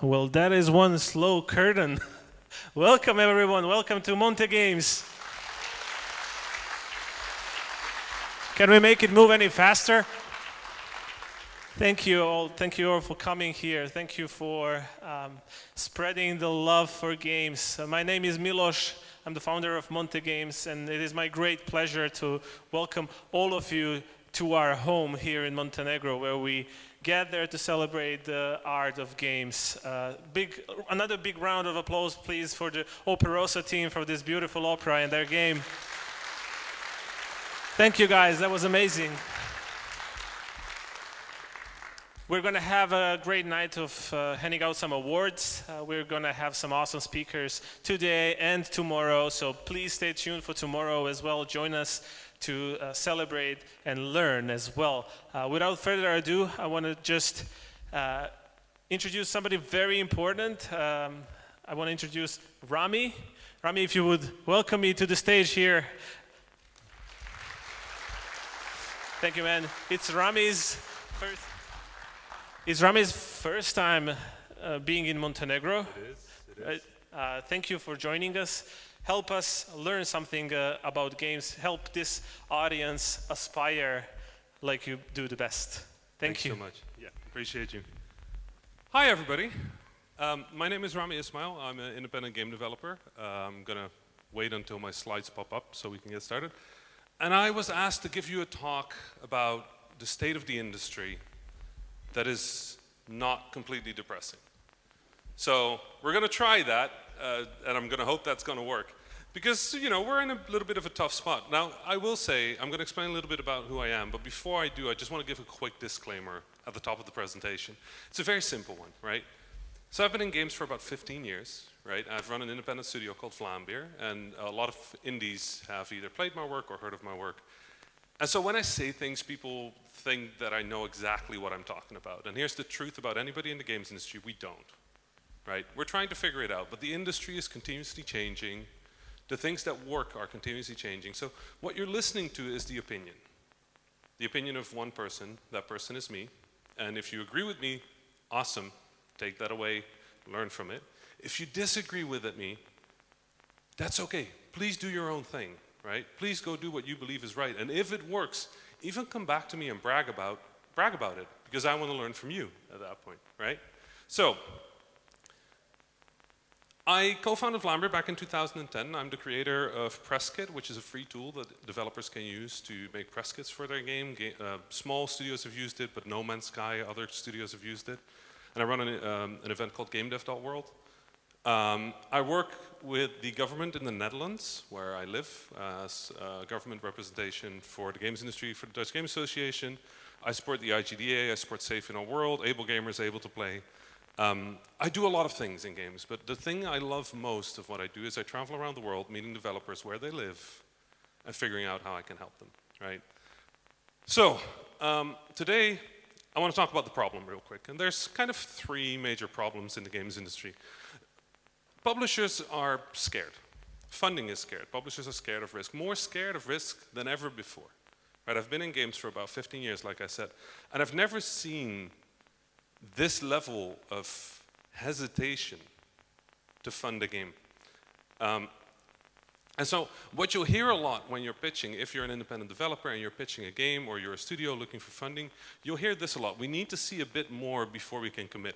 Well, that is one slow curtain. Welcome, everyone. Welcome to Monte Games. Can we make it move any faster? Thank you all. Thank you all for coming here. Thank you for spreading the love for games. My name is Milos. I'm the founder of Monte Games, and it is my great pleasure to welcome all of you to our home here in Montenegro, where we gather to celebrate the art of games. Another big round of applause, please, for the Operosa team for this beautiful opera and their game. Thank you, guys. That was amazing. We're going to have a great night of handing out some awards. We're going to have some awesome speakers today and tomorrow, so please stay tuned for tomorrow as well. Join us to celebrate and learn as well. Without further ado, I want to just introduce somebody very important. I want to introduce Rami. Rami, if you would welcome me to the stage here. Thank you, man. It's Rami's first time being in Montenegro. It is. Thank you for joining us. Help us learn something about games. Help this audience aspire like you do the best. Thank you so much. Yeah, appreciate you. Hi, everybody. My name is Rami Ismail. I'm an independent game developer. I'm going to wait until my slides pop up so we can get started. And I was asked to give you a talk about the state of the industry that is not completely depressing. So we're going to try that, and I'm going to hope that's going to work. Because, you know, we're in a little bit of a tough spot. Now, I will say, I'm going to explain a little bit about who I am, but before I do, I just want to give a quick disclaimer at the top of the presentation. It's a very simple one, right? So I've been in games for about 15 years, right? I've run an independent studio called Vlaambeer, and a lot of indies have either played my work or heard of my work. And so when I say things, people think that I know exactly what I'm talking about. And here's the truth about anybody in the games industry: we don't, right? We're trying to figure it out, but the industry is continuously changing. The things that work are continuously changing. So what you're listening to is the opinion of one person. That person is me. And if you agree with me, awesome, take that away, learn from it. If you disagree with me, that's okay. Please do your own thing. Right? Please go do what you believe is right. And if it works, even come back to me and brag about it, because I want to learn from you at that point, right? So, I co-founded Vlaambeer back in 2010. I'm the creator of Press Kit, which is a free tool that developers can use to make press kits for their game. Small studios have used it, but No Man's Sky, other studios have used it. And I run an event called GameDev.world. I work with the government in the Netherlands, where I live, as government representation for the games industry for the Dutch Game Association. I support the IGDA, I support Safe in Our World, Able Gamers Able to Play. I do a lot of things in games, but the thing I love most of what I do is I travel around the world meeting developers where they live and figuring out how I can help them, right? So, today I want to talk about the problem real quick. And there's kind of three major problems in the games industry. Publishers are scared. Funding is scared. Publishers are scared of risk. More scared of risk than ever before. Right? I've been in games for about 15 years, like I said, and I've never seen this level of hesitation to fund a game. And so what you'll hear a lot when you're pitching, if you're an independent developer and you're pitching a game or you're a studio looking for funding, you'll hear this a lot. We need to see a bit more before we can commit.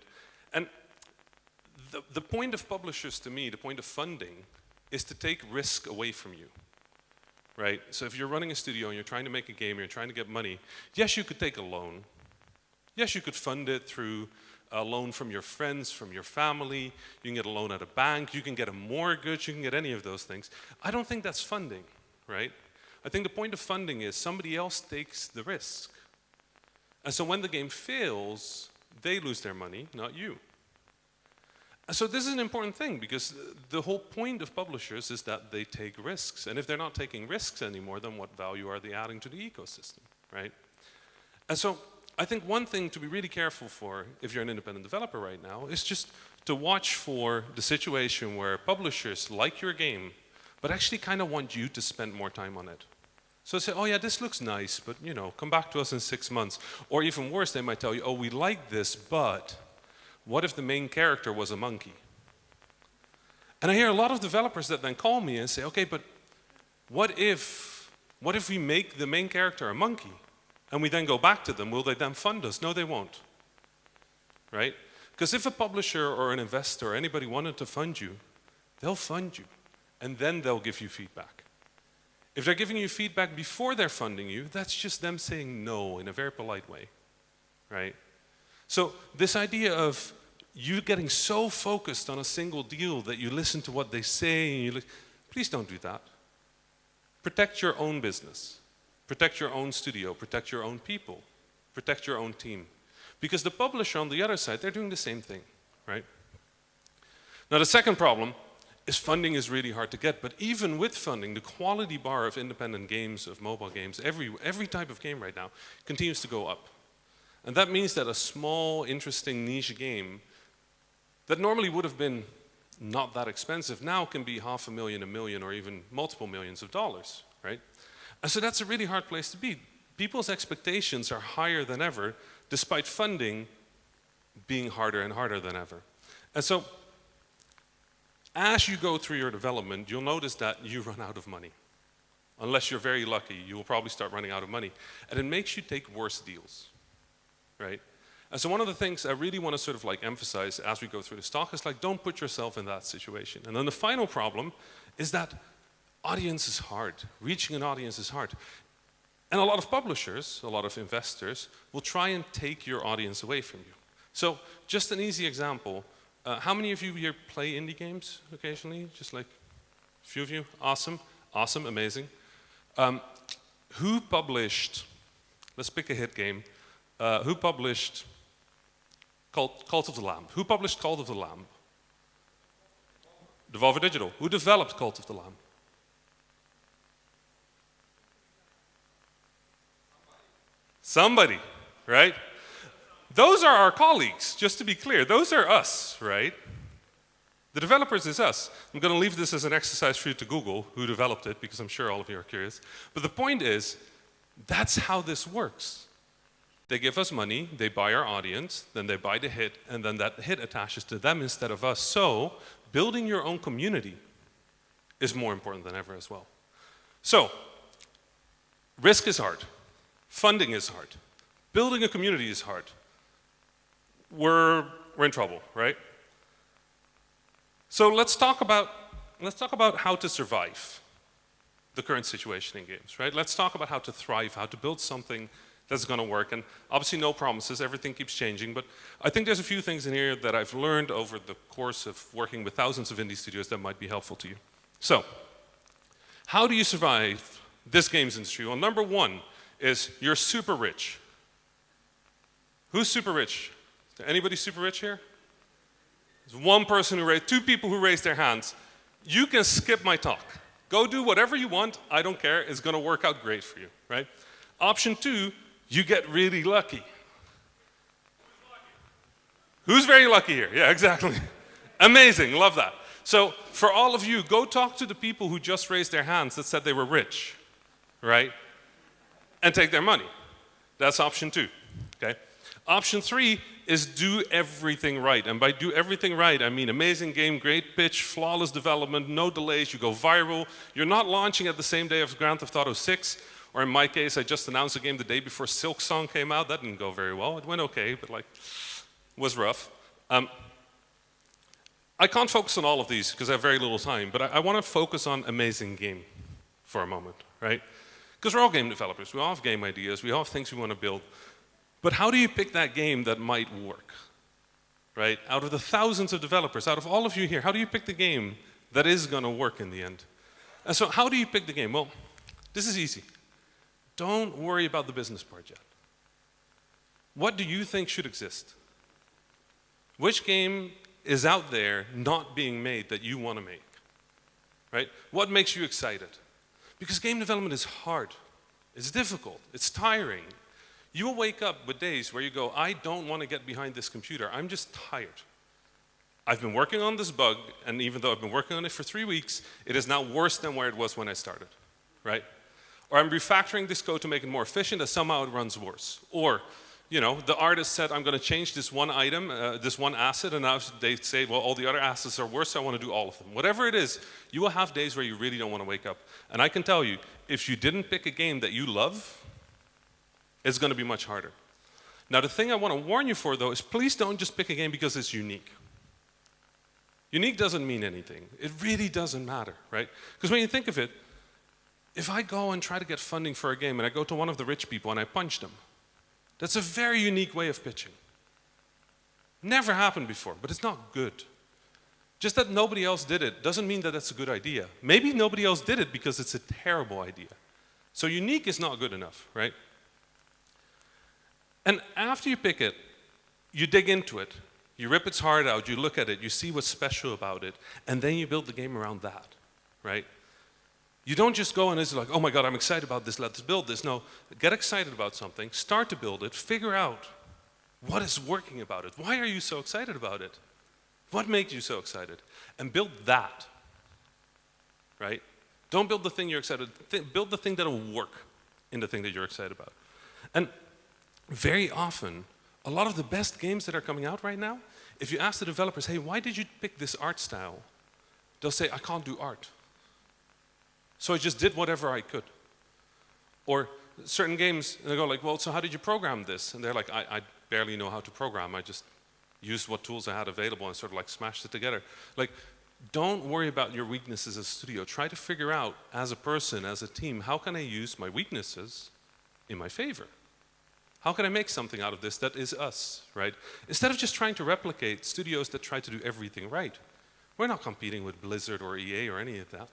And the point of publishers, to me, the point of funding, is to take risk away from you, right? So if you're running a studio and you're trying to make a game, you're trying to get money, yes, you could take a loan. Yes, you could fund it through a loan from your friends, from your family. You can get a loan at a bank. You can get a mortgage. You can get any of those things. I don't think that's funding, right? I think the point of funding is somebody else takes the risk. And so when the game fails, they lose their money, not you. So this is an important thing, because the whole point of publishers is that they take risks. And if they're not taking risks anymore, then what value are they adding to the ecosystem, right? And so I think one thing to be really careful for, if you're an independent developer right now, is just to watch for the situation where publishers like your game, but actually kind of want you to spend more time on it. So say, oh yeah, this looks nice, but you know, come back to us in 6 months. Or even worse, they might tell you, oh, we like this, but what if the main character was a monkey? And I hear a lot of developers that then call me and say, okay, but what if we make the main character a monkey and we then go back to them? Will they then fund us? No, they won't, right? Because if a publisher or an investor or anybody wanted to fund you, they'll fund you and then they'll give you feedback. If they're giving you feedback before they're funding you, that's just them saying no in a very polite way, right? So this idea of you getting so focused on a single deal that you listen to what they say, and please don't do that. Protect your own business. Protect your own studio. Protect your own people. Protect your own team. Because the publisher on the other side, they're doing the same thing, right? Now the second problem is funding is really hard to get, but even with funding, the quality bar of independent games, of mobile games, every type of game right now continues to go up. And that means that a small, interesting niche game that normally would have been not that expensive now can be $500,000, $1 million, or even multiple millions of dollars, right? And so that's a really hard place to be. People's expectations are higher than ever, despite funding being harder and harder than ever. And so as you go through your development, you'll notice that you run out of money. Unless you're very lucky, you will probably start running out of money. And it makes you take worse deals, right? And so one of the things I really want to sort of like emphasize as we go through this talk is like, don't put yourself in that situation. And then the final problem is that audience is hard. Reaching an audience is hard. And a lot of publishers, a lot of investors will try and take your audience away from you. So just an easy example. How many of you here play indie games occasionally? Just like a few of you? Awesome, awesome, amazing. Who published, let's pick a hit game. Who published Cult of the Lamb? Who published Cult of the Lamb? Devolver Digital. Who developed Cult of the Lamb? Somebody, right? Those are our colleagues, just to be clear. Those are us, right? The developers is us. I'm going to leave this as an exercise for you to Google who developed it, because I'm sure all of you are curious. But the point is, that's how this works. They give us money, they buy our audience, then they buy the hit, and then that hit attaches to them instead of us. So, building your own community is more important than ever as well. So, risk is hard. Funding is hard. Building a community is hard. We're in trouble, right? So let's talk about how to survive the current situation in games, right? Let's talk about how to thrive, how to build something that's going to work. And obviously no promises, everything keeps changing, but I think there's a few things in here that I've learned over the course of working with thousands of indie studios that might be helpful to you. So, how do you survive this games industry? Well, number one is you're super rich. Who's super rich? Is there anybody super rich here? There's one person who raised, two people who raised their hands. You can skip my talk. Go do whatever you want, I don't care, it's gonna work out great for you, right? Option two, you get really lucky. Who's very lucky here? Yeah, exactly. Amazing, love that. So for all of you, go talk to the people who just raised their hands that said they were rich, right? And take their money. That's option two, okay? Option three is do everything right. And by do everything right, I mean amazing game, great pitch, flawless development, no delays, you go viral. You're not launching at the same day of Grand Theft Auto 6, or in my case, I just announced a game the day before Silk Song came out. That didn't go very well. It went okay, but like, was rough. I can't focus on all of these because I have very little time, but I want to focus on amazing game for a moment, right? Because we're all game developers, we all have game ideas, we all have things we want to build. But how do you pick that game that might work, right? Out of the thousands of developers, out of all of you here, how do you pick the game that is going to work in the end? And so how do you pick the game? Well, this is easy. Don't worry about the business part yet. What do you think should exist? Which game is out there not being made that you want to make, right? What makes you excited? Because game development is hard, it's difficult, it's tiring. You will wake up with days where you go, I don't want to get behind this computer, I'm just tired. I've been working on this bug, and even though I've been working on it for 3 weeks, it is now worse than where it was when I started, right? Or I'm refactoring this code to make it more efficient, and somehow it runs worse. Or you know, the artist said, I'm going to change this one item, this one asset, and now they say, well, all the other assets are worse, so I want to do all of them. Whatever it is, you will have days where you really don't want to wake up. And I can tell you, if you didn't pick a game that you love, it's going to be much harder. Now, the thing I want to warn you for, though, is please don't just pick a game because it's unique. Unique doesn't mean anything. It really doesn't matter, right? Because when you think of it, if I go and try to get funding for a game and I go to one of the rich people and I punch them, that's a very unique way of pitching. Never happened before, but it's not good. Just that nobody else did it doesn't mean that that's a good idea. Maybe nobody else did it because it's a terrible idea. So unique is not good enough, right? And after you pick it, you dig into it. You rip its heart out, you look at it, you see what's special about it, and then you build the game around that, right? You don't just go and it's like, oh my God, I'm excited about this, let's build this. No, get excited about something, start to build it, figure out what is working about it. Why are you so excited about it? What makes you so excited? And build that, right? Don't build the thing you're excited, build the thing that'll work in the thing that you're excited about. And very often, a lot of the best games that are coming out right now, if you ask the developers, hey, why did you pick this art style? They'll say, I can't do art. So I just did whatever I could. Or certain games, and they go like, well, so how did you program this? And they're like, I barely know how to program. I just used what tools I had available and sort of like smashed it together. Like, don't worry about your weaknesses as a studio. Try to figure out, as a person, as a team, how can I use my weaknesses in my favor? How can I make something out of this that is us, right? Instead of just trying to replicate studios that try to do everything right. We're not competing with Blizzard or EA or any of that.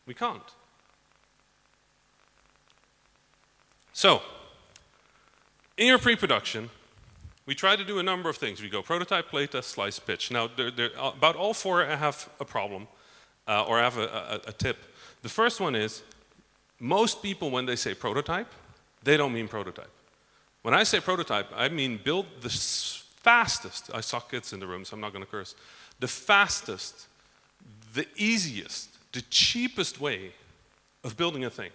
We can't. So, in your pre-production, we try to do a number of things. We go prototype, playtest, slice, pitch. Now, about all four I have a problem, or I have a tip. The first one is, most people, when they say prototype, they don't mean prototype. When I say prototype, I mean build the fastest, I saw kids in the room, so I'm not going to curse, the fastest, the easiest, the cheapest way of building a thing.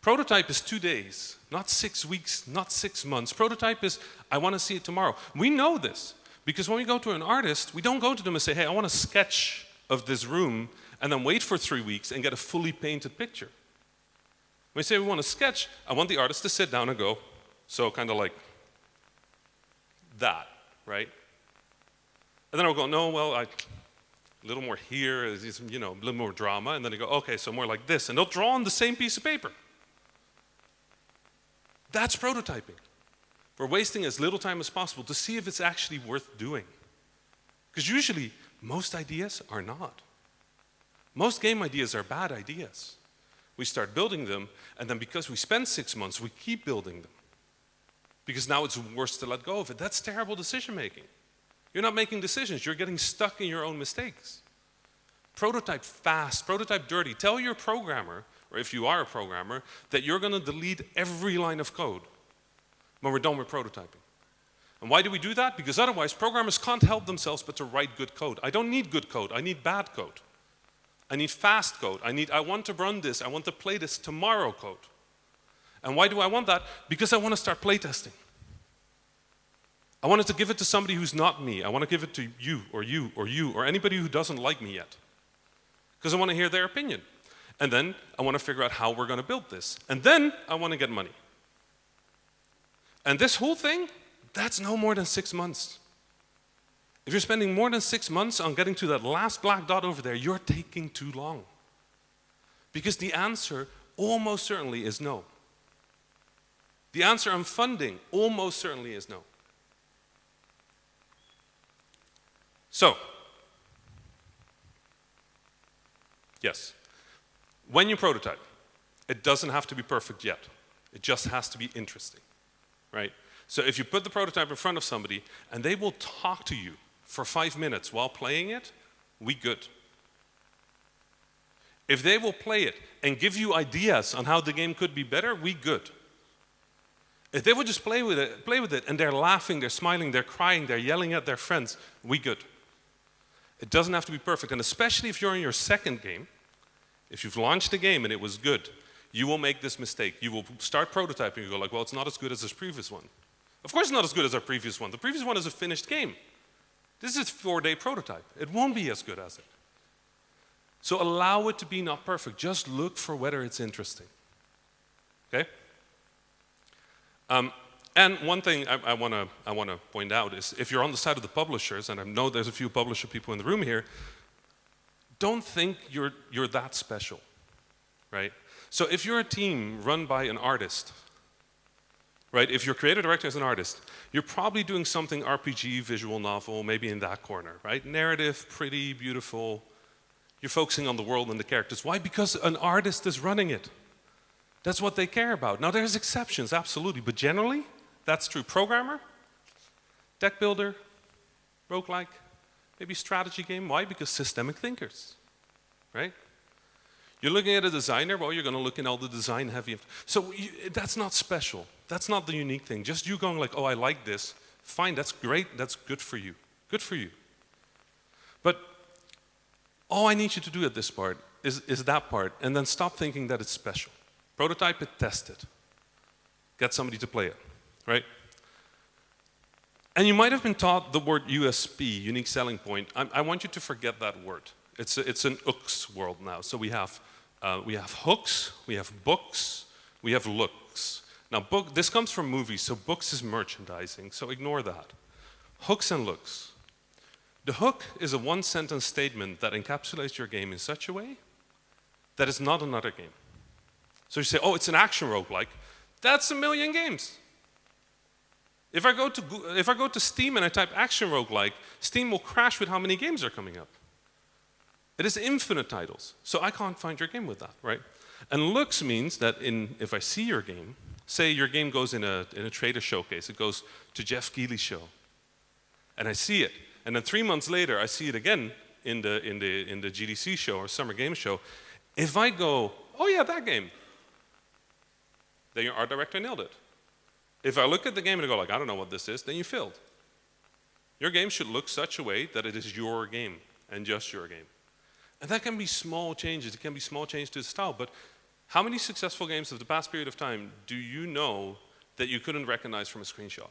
Prototype is 2 days, not 6 weeks, not 6 months. Prototype is, I want to see it tomorrow. We know this, because when we go to an artist, we don't go to them and say, hey, I want a sketch of this room, and then wait for 3 weeks and get a fully painted picture. When we say we want a sketch, I want the artist to sit down and go, so kind of like that, right? And then I'll go, no, well, a little more here, you know, a little more drama, and then they go, okay, so more like this, and they'll draw on the same piece of paper. That's prototyping. We're wasting as little time as possible to see if it's actually worth doing. Because usually, most ideas are not. Most game ideas are bad ideas. We start building them, and then because we spend 6 months, we keep building them. Because now it's worse to let go of it. That's terrible decision making. You're not making decisions, you're getting stuck in your own mistakes. Prototype fast, prototype dirty. Tell your programmer, or if you are a programmer, that you're going to delete every line of code when we're done with prototyping. And why do we do that? Because otherwise, programmers can't help themselves but to write good code. I don't need good code, I need bad code. I need fast code. I want to run this, I want to play this tomorrow code. And why do I want that? Because I want to start playtesting. I wanted to give it to somebody who's not me. I want to give it to you, or you, or you, or anybody who doesn't like me yet. Because I want to hear their opinion. And then I want to figure out how we're going to build this. And then I want to get money. And this whole thing, that's no more than 6 months. If you're spending more than 6 months on getting to that last black dot over there, you're taking too long. Because the answer almost certainly is no. The answer on funding almost certainly is no. So, yes, when you prototype, it doesn't have to be perfect yet. It just has to be interesting, right? So if you put the prototype in front of somebody and they will talk to you for 5 minutes while playing it, we good. If they will play it and give you ideas on how the game could be better, we good. If they would just play with it and they're laughing, they're smiling, they're crying, they're yelling at their friends, we good. It doesn't have to be perfect, and especially if you're in your second game, if you've launched a game and it was good, you will make this mistake. You will start prototyping, you go like, well, it's not as good as this previous one. Of course it's not as good as our previous one. The previous one is a finished game. This is a 4-day prototype. It won't be as good as it. So allow it to be not perfect. Just look for whether it's interesting. Okay? And one thing I want to point out is if you're on the side of the publishers, and I know there's a few publisher people in the room here, don't think you're that special, right? So if you're a team run by an artist, right? If your creative director is an artist, you're probably doing something RPG, visual novel, maybe in that corner, right? Narrative, pretty, beautiful. You're focusing on the world and the characters. Why? Because an artist is running it. That's what they care about. Now there's exceptions, absolutely, but generally, that's true. Programmer, deck builder, roguelike, maybe strategy game. Why? Because systemic thinkers, right? You're looking at a designer, well, you're going to look in all the design heavy. So that's not special. That's not the unique thing. Just you going like, oh, I like this. Fine, that's great. That's good for you. Good for you. But all I need you to do at this part is that part, and then stop thinking that it's special. Prototype it, test it. Get somebody to play it, right? And you might have been taught the word USP, unique selling point. I want you to forget that word. It's an hooks world now. So we have hooks, we have books, we have looks. Now this comes from movies, so books is merchandising, so ignore that. Hooks and looks. The hook is a one-sentence statement that encapsulates your game in such a way that it's not another game. So you say, oh, it's an action roguelike. That's 1 million games. If I go to Steam and I type action roguelike, Steam will crash with how many games are coming up. It is infinite titles, so I can't find your game with that, right? And looks means that if I see your game, say your game goes in a trader showcase, it goes to Jeff Keighley's show, and I see it, and then 3 months later I see it again in the GDC show or Summer Game Show. If I go, oh yeah, that game, then your art director nailed it. If I look at the game and I go like, I don't know what this is, then you failed. Your game should look such a way that it is your game and just your game. And that can be small changes. It can be small changes to the style. But how many successful games of the past period of time do you know that you couldn't recognize from a screenshot?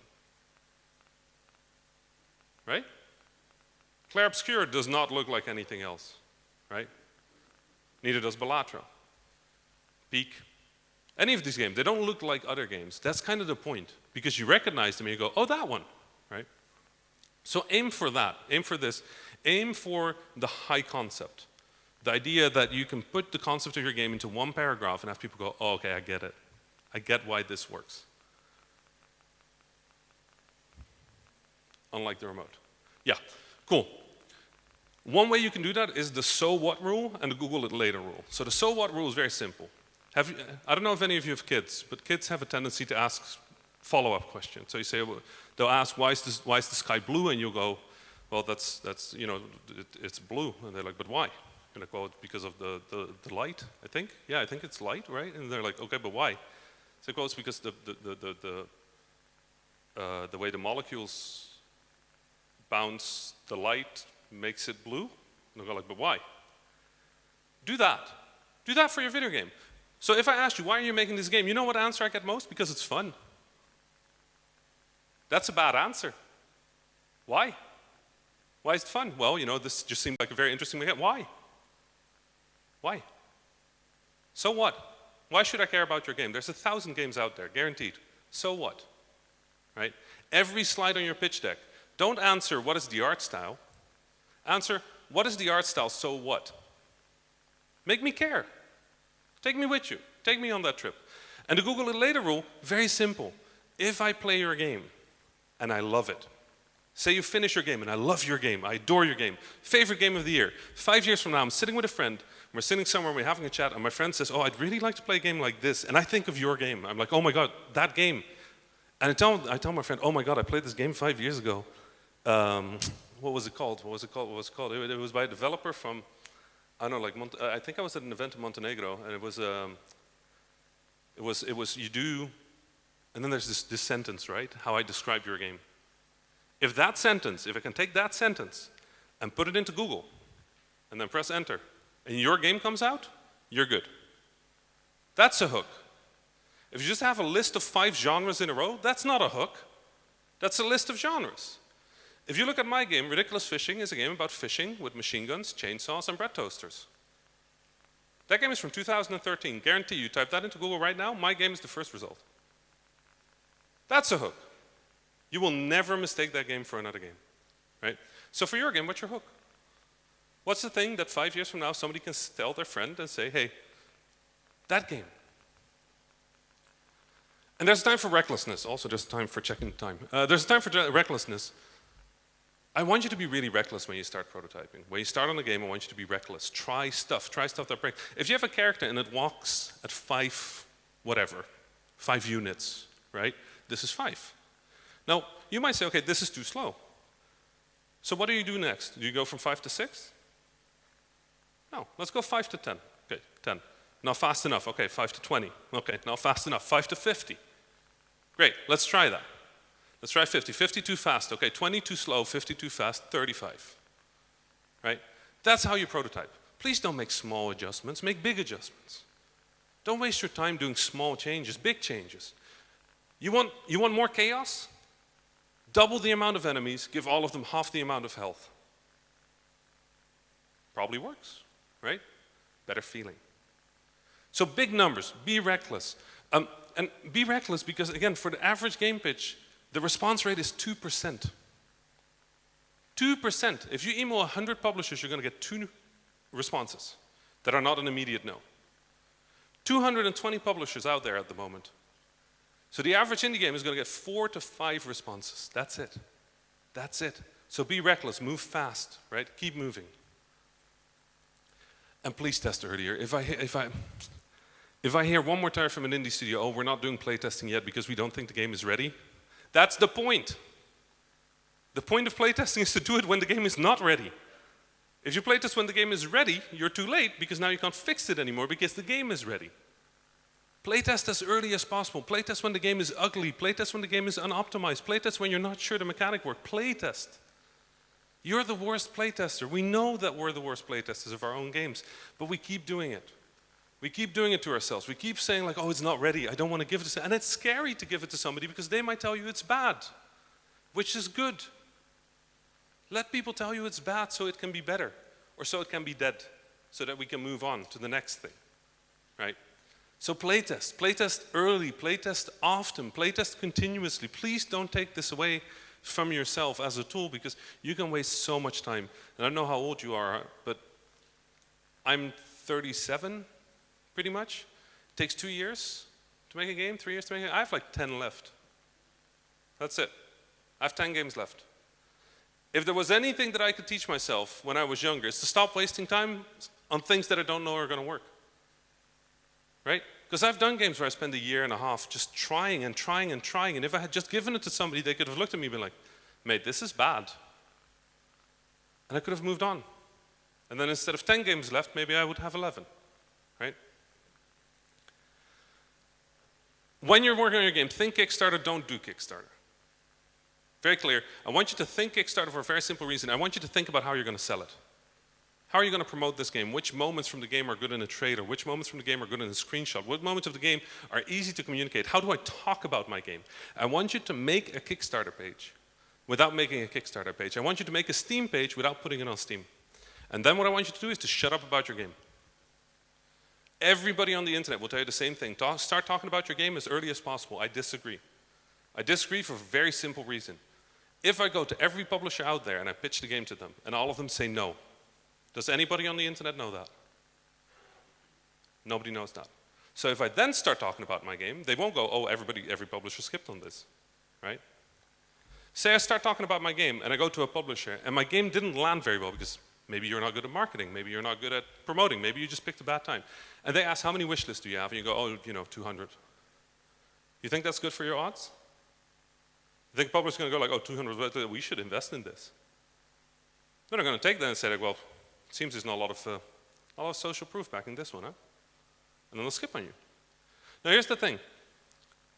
Right? Clair Obscur does not look like anything else, right? Neither does Balatro. Peak. Any of these games, they don't look like other games. That's kind of the point. Because you recognize them and you go, oh, that one, right? So aim for that. Aim for this. Aim for the high concept. The idea that you can put the concept of your game into one paragraph and have people go, oh, okay, I get it. I get why this works. Unlike the remote. Yeah, cool. One way you can do that is the so what rule and the Google it later rule. So the so what rule is very simple. I don't know if any of you have kids, but kids have a tendency to ask follow-up questions. So you say, well, they'll ask, why is the sky blue? And you'll go, well, that's it's blue. And they're like, but why? You're like, well, it's because of the light, I think. Yeah, I think it's light, right? And they're like, okay, but why? It's like, well, it's because the way the molecules bounce the light makes it blue. And they'll go like, but why? Do that. Do that for your video game. So if I asked you, why are you making this game? You know what answer I get most? Because it's fun. That's a bad answer. Why? Why is it fun? Well, this just seemed like a very interesting way. Why? Why? So what? Why should I care about your game? There's 1,000 games out there, guaranteed. So what? Right? Every slide on your pitch deck, don't answer what is the art style. Answer, what is the art style, so what? Make me care. Take me with you. Take me on that trip. And the Google it later rule, very simple. If I play your game and I love it, say you finish your game and I love your game, I adore your game, favorite game of the year. 5 years from now, I'm sitting with a friend, we're sitting somewhere, we're having a chat, and my friend says, oh, I'd really like to play a game like this. And I think of your game. I'm like, oh my God, that game. And I tell my friend, oh my God, I played this game 5 years ago. What was it called? What was it called? What was it called? It was by a developer from, I don't know, like, I think I was at an event in Montenegro, and it was you do, and then there's this sentence, right? How I describe your game. If that sentence, if I can take that sentence and put it into Google, and then press enter, and your game comes out, you're good. That's a hook. If you just have a list of 5 genres in a row, that's not a hook. That's a list of genres. If you look at my game, Ridiculous Fishing is a game about fishing with machine guns, chainsaws, and bread toasters. That game is from 2013. Guarantee you type that into Google right now, my game is the first result. That's a hook. You will never mistake that game for another game, right? So for your game, what's your hook? What's the thing that 5 years from now somebody can tell their friend and say, hey, that game. And there's a time for recklessness. Also, there's a time for checking time. There's a time for recklessness. I want you to be really reckless when you start prototyping. When you start on a game, I want you to be reckless. Try stuff that breaks. If you have a character and it walks at 5 units, right? This is 5. Now, you might say, okay, this is too slow. So what do you do next? Do you go from 5 to 6? No, let's go 5 to 10. Okay, 10. Not fast enough. Okay, 5 to 20. Okay, not fast enough. 5 to 50. Great, let's try that. Let's try 50. 50 too fast. Okay, 20 too slow, 50 too fast, 35. Right? That's how you prototype. Please don't make small adjustments, make big adjustments. Don't waste your time doing small changes, big changes. You want more chaos? Double the amount of enemies, give all of them half the amount of health. Probably works, right? Better feeling. So big numbers, be reckless. And be reckless because, again, for the average game pitch, the response rate is 2%. 2%. If you email 100 publishers, you're going to get 2 responses that are not an immediate no. 220 publishers out there at the moment. So the average indie game is going to get 4 to 5 responses. That's it. That's it. So be reckless, move fast, right? Keep moving. And please test earlier. If I hear one more time from an indie studio, oh, we're not doing playtesting yet because we don't think the game is ready, that's the point. The point of playtesting is to do it when the game is not ready. If you playtest when the game is ready, you're too late because now you can't fix it anymore because the game is ready. Playtest as early as possible. Playtest when the game is ugly. Playtest when the game is unoptimized. Playtest when you're not sure the mechanic works. Playtest. You're the worst playtester. We know that we're the worst playtesters of our own games, but we keep doing it. We keep doing it to ourselves. We keep saying like, oh, it's not ready. I don't want to give it to, and it's scary to give it to somebody because they might tell you it's bad, which is good. Let people tell you it's bad so it can be better, or so it can be dead, so that we can move on to the next thing, right? So playtest. Playtest early. Playtest often. Playtest continuously. Please don't take this away from yourself as a tool because you can waste so much time. And I don't know how old you are, but I'm 37. Pretty much. It takes 2 years to make a game, 3 years to make a game. I have like 10 left. That's it. I have 10 games left. If there was anything that I could teach myself when I was younger, it's to stop wasting time on things that I don't know are going to work. Right? Because I've done games where I spend a year and a half just trying and trying and trying, and if I had just given it to somebody, they could have looked at me and been like, mate, this is bad. And I could have moved on. And then instead of 10 games left, maybe I would have 11. Right? When you're working on your game, think Kickstarter, don't do Kickstarter. Very clear. I want you to think Kickstarter for a very simple reason. I want you to think about how you're going to sell it. How are you going to promote this game? Which moments from the game are good in a trailer? Which moments from the game are good in a screenshot? What moments of the game are easy to communicate? How do I talk about my game? I want you to make a Kickstarter page without making a Kickstarter page. I want you to make a Steam page without putting it on Steam. And then what I want you to do is to shut up about your game. Everybody on the internet will tell you the same thing. Start talking about your game as early as possible. I disagree. I disagree for a very simple reason. If I go to every publisher out there and I pitch the game to them and all of them say no, does anybody on the internet know that? Nobody knows that. So if I then start talking about my game, they won't go, oh, every publisher skipped on this, right? Say I start talking about my game and I go to a publisher and my game didn't land very well because maybe you're not good at marketing, maybe you're not good at promoting, maybe you just picked a bad time. And they ask, how many wish lists do you have? And you go, oh, 200. You think that's good for your odds? You think publishers are going to go like, oh, 200, we should invest in this. They're not going to take that and say, like, well, it seems there's not a lot of social proof backing this one, huh? And then they'll skip on you. Now here's the thing.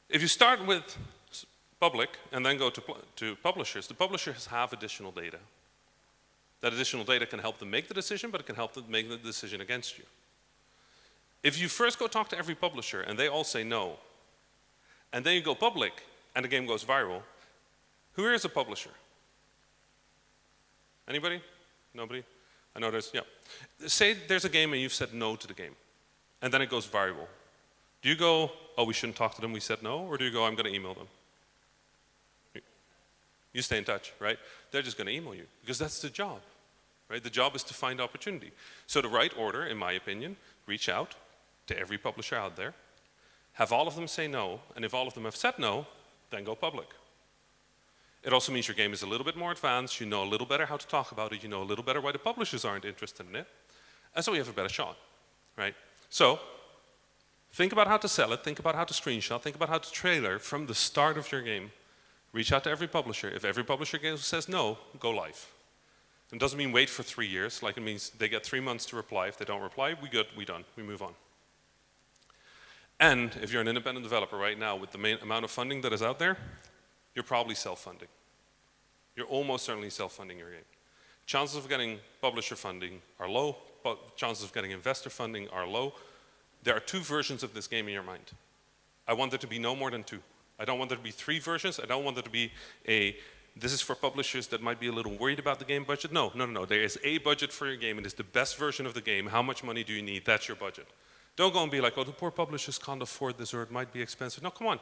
If you start with public and then go to publishers, the publishers have additional data. That additional data can help them make the decision, but it can help them make the decision against you. If you first go talk to every publisher and they all say no, and then you go public and the game goes viral, who here is a publisher? Anybody? Nobody? I know there's, yeah. Say there's a game and you've said no to the game, and then it goes viral. Do you go, oh, we shouldn't talk to them, we said no? Or do you go, I'm going to email them? You stay in touch, right? They're just going to email you, because that's the job, right? The job is to find opportunity. So the right order, in my opinion, reach out to every publisher out there, have all of them say no, and if all of them have said no, then go public. It also means your game is a little bit more advanced, you know a little better how to talk about it, you know a little better why the publishers aren't interested in it, and so you have a better shot, right? So, think about how to sell it, think about how to screenshot, think about how to trailer from the start of your game. Reach out to every publisher. If every publisher says no, go live. It doesn't mean wait for 3 years, like it means they get 3 months to reply. If they don't reply, we good, we done, we move on. And if you're an independent developer right now with the main amount of funding that is out there, you're probably self-funding. You're almost certainly self-funding your game. Chances of getting publisher funding are low, but chances of getting investor funding are low. There are 2 versions of this game in your mind. I want there to be no more than 2. I don't want there to be 3 versions. I don't want there to be this is for publishers that might be a little worried about the game budget. No, no, no, no. There is a budget for your game. It is the best version of the game. How much money do you need? That's your budget. Don't go and be like, oh, the poor publishers can't afford this, or it might be expensive. No, come on.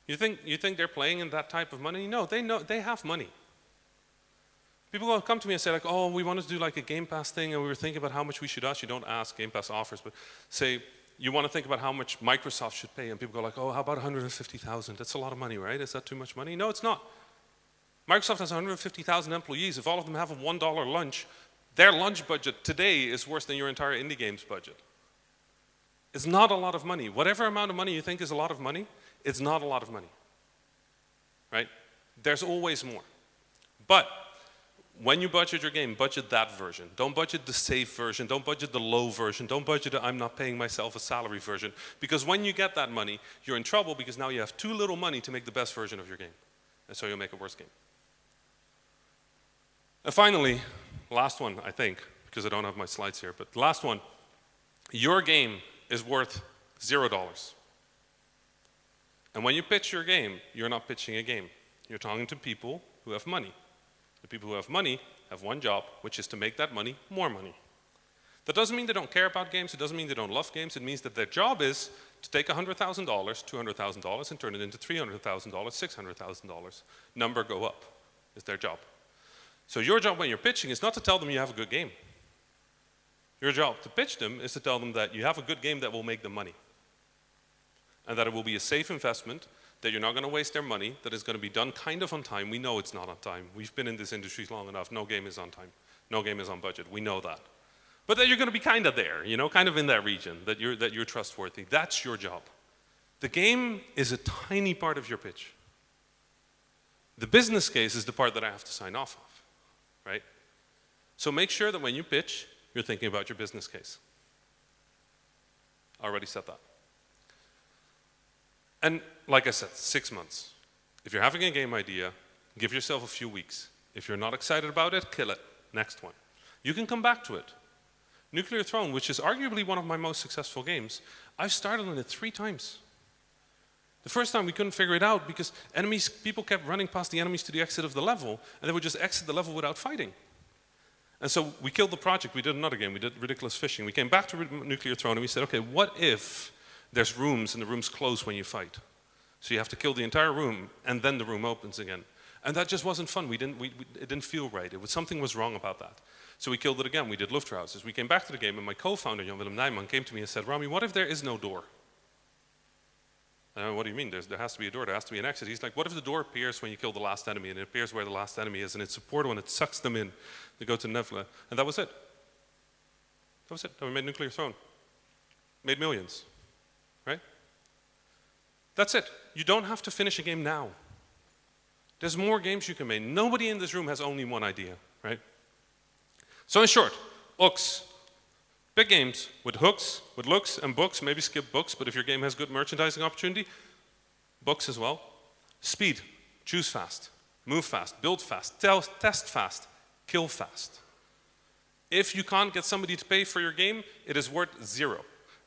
You think they're playing in that type of money? No, they have money. People will come to me and say like, oh, we wanted to do like a Game Pass thing, and we were thinking about how much we should ask. You don't ask Game Pass offers, but say you want to think about how much Microsoft should pay, and people go like, oh, how about 150,000? That's a lot of money, right? Is that too much money? No, it's not. Microsoft has 150,000 employees. If all of them have a $1 lunch, their lunch budget today is worse than your entire indie games budget. It's not a lot of money. Whatever amount of money you think is a lot of money, it's not a lot of money, right? There's always more. But when you budget your game, budget that version. Don't budget the safe version. Don't budget the low version. Don't budget the I'm not paying myself a salary version. Because when you get that money, you're in trouble because now you have too little money to make the best version of your game. And so you'll make a worse game. And finally, last one, I think, because I don't have my slides here, but last one, your game is worth $0. And when you pitch your game, you're not pitching a game. You're talking to people who have money. The people who have money have one job, which is to make that money more money. That doesn't mean they don't care about games. It doesn't mean they don't love games. It means that their job is to take $100,000, $200,000, and turn it into $300,000, $600,000. Number go up is their job. So your job when you're pitching is not to tell them you have a good game. Your job to pitch them is to tell them that you have a good game that will make them money. And that it will be a safe investment, that you're not going to waste their money, that it's going to be done kind of on time. We know it's not on time. We've been in this industry long enough. No game is on time. No game is on budget. We know that. But that you're going to be kind of there, you know, kind of in that region, that you're trustworthy. That's your job. The game is a tiny part of your pitch. The business case is the part that I have to sign off of, right? So make sure that when you pitch, you're thinking about your business case. I already said that. And like I said, 6 months. If you're having a game idea, give yourself a few weeks. If you're not excited about it, kill it. Next one. You can come back to it. Nuclear Throne, which is arguably one of my most successful games, I've started on it 3 times. The first time we couldn't figure it out because people kept running past the enemies to the exit of the level, and they would just exit the level without fighting. And so we killed the project, we did another game, we did Ridiculous Fishing. We came back to Nuclear Throne and we said, okay, what if there's rooms and the rooms close when you fight? So you have to kill the entire room and then the room opens again. And that just wasn't fun. It didn't feel right. Something was wrong about that. So we killed it again. We did Lufthouses. We came back to the game and my co-founder, Jan-Willem Nijman, came to me and said, Rami, what if there is no door? What do you mean? There has to be a door. There has to be an exit. He's like, what if the door appears when you kill the last enemy and it appears where the last enemy is and it's a portal and it sucks them in. They go to Nevla. And that was it. That was it. Then we made Nuclear Throne. Made millions. Right? That's it. You don't have to finish a game now. There's more games you can make. Nobody in this room has only one idea, right? So in short, hooks. Big games with hooks, with looks and books. Maybe skip books, but if your game has good merchandising opportunity, books as well. Speed. Choose fast. Move fast. Build fast. Test fast. Kill fast. If you can't get somebody to pay for your game, it is worth 0.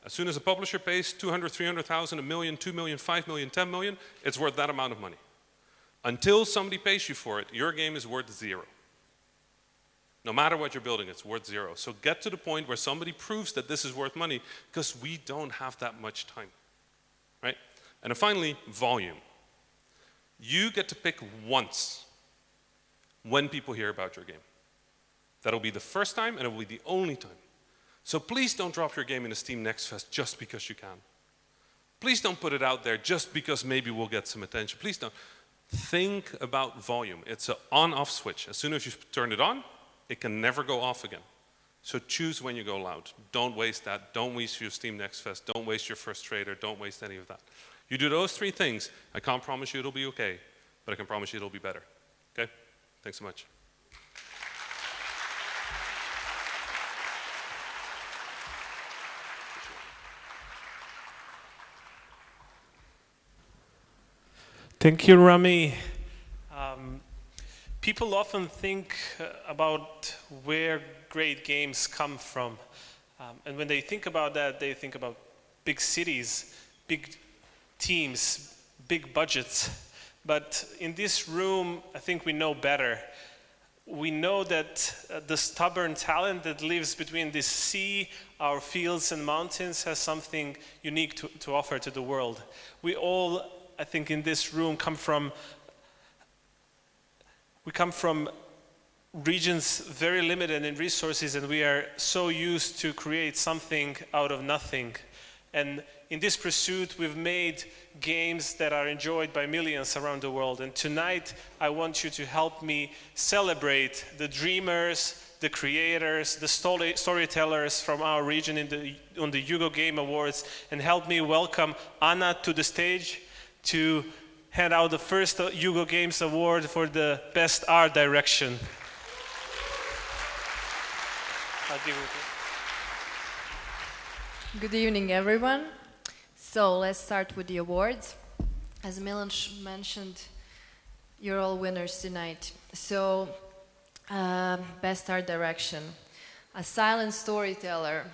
As soon as a publisher pays 200, 300,000, a million, 2 million, 5 million, 10 million, it's worth that amount of money. Until somebody pays you for it, your game is worth zero. No matter what you're building, it's worth zero. So get to the point where somebody proves that this is worth money, because we don't have that much time, right? And then finally, volume. You get to pick once when people hear about your game. That'll be the first time, and it will be the only time. So please don't drop your game in the Steam Next Fest just because you can. Please don't put it out there just because maybe we'll get some attention. Please don't. Think about volume. It's an on-off switch. As soon as you turn it on, it can never go off again. So choose when you go loud. Don't waste that. Don't waste your Steam Next Fest. Don't waste your first trader. Don't waste any of that. You do those 3 things, I can't promise you it'll be okay, but I can promise you it'll be better. Okay? Thanks so much. Thank you, Rami. People often think about where great games come from. And when they think about that, they think about big cities, big teams, big budgets. But in this room, I think we know better. We know that the stubborn talent that lives between this sea, our fields and mountains has something unique to offer to the world. We all, I think, in this room come from regions very limited in resources, and we are so used to create something out of nothing. And in this pursuit, we've made games that are enjoyed by millions around the world. And tonight, I want you to help me celebrate the dreamers, the creators, the storytellers from our region on the Yugo Game Awards, and help me welcome Anna to the stage to hand out the first Yugo Games Award for the Best Art Direction. I'll give it to you. Good evening, everyone. So let's start with the awards. As Milan mentioned, you're all winners tonight. So, Best Art Direction. A silent storyteller.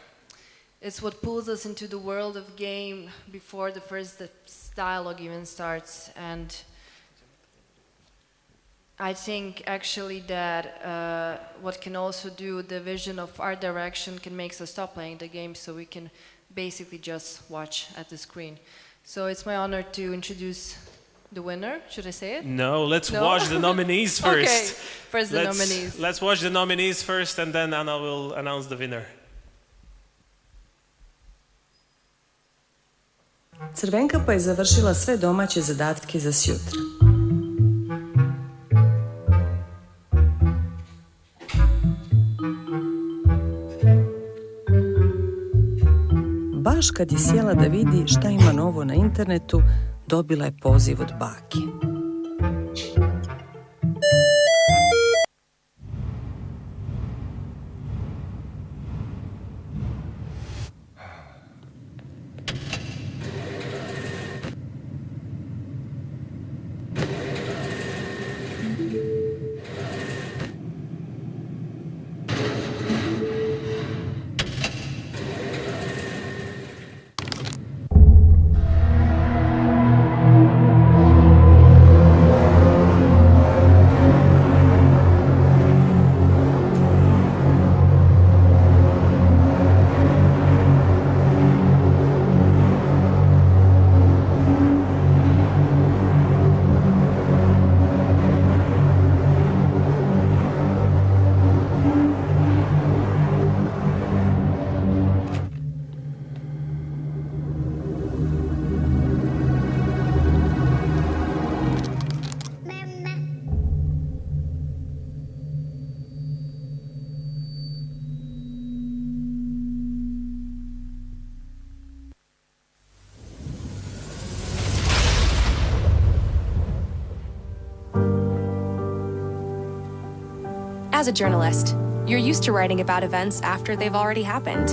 It's what pulls us into the world of game before the first dialogue even starts. And I think actually that what can also do the vision of art direction can make us stop playing the game, so we can basically just watch at the screen. So it's my honor to introduce the winner. Should I say it? No, let's watch the nominees first. Okay, first the nominees. Let's watch the nominees first, and then Anna will announce the winner. Crvenka pa je završila sve domaće zadatke za sjutra. Baš kad je sjela da vidi šta ima novo na internetu, dobila je poziv od bake. As a journalist, you're used to writing about events after they've already happened.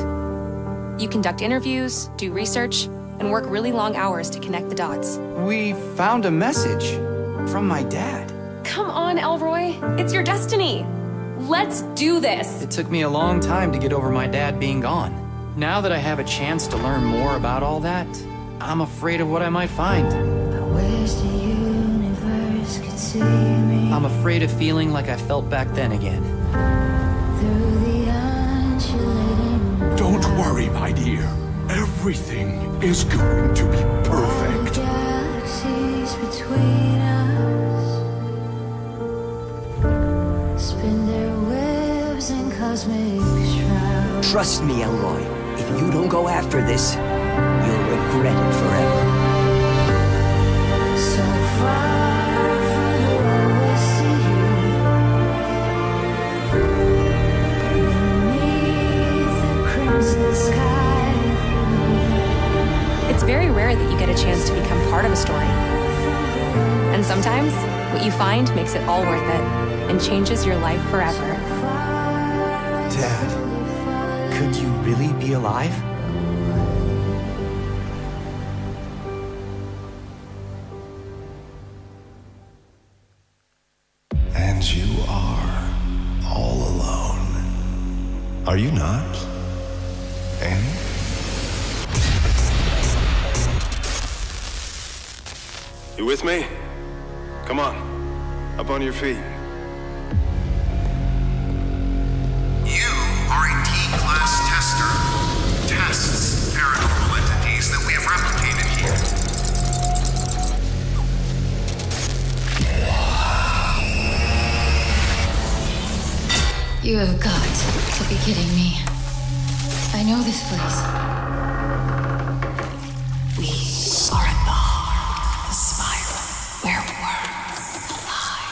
You conduct interviews, do research, and work really long hours to connect the dots. We found a message from my dad. Come on, Elroy. It's your destiny. Let's do this. It took me a long time to get over my dad being gone. Now that I have a chance to learn more about all that, I'm afraid of what I might find. I wish the universe could see me. I'm afraid of feeling like I felt back then again. Through the undulating Don't worry, my dear. Everything is going to be perfect. galaxies between us spin their webs in cosmic shrouds. Trust me, Elroy. If you don't go after this, you'll regret it forever. So far from the lowest to you, beneath the crimson sky. It's very rare that you get a chance to become part of a story. And sometimes, what you find makes it all worth it and changes your life forever. Dad, could you really be alive? And you are all alone. Are you not, Annie? You with me? Come on, up on your feet. You are a T-class tester. Tests paranormal entities that we have replicated here. You have got to be kidding me. I know this place. We are at the heart of the spiral where worms lie.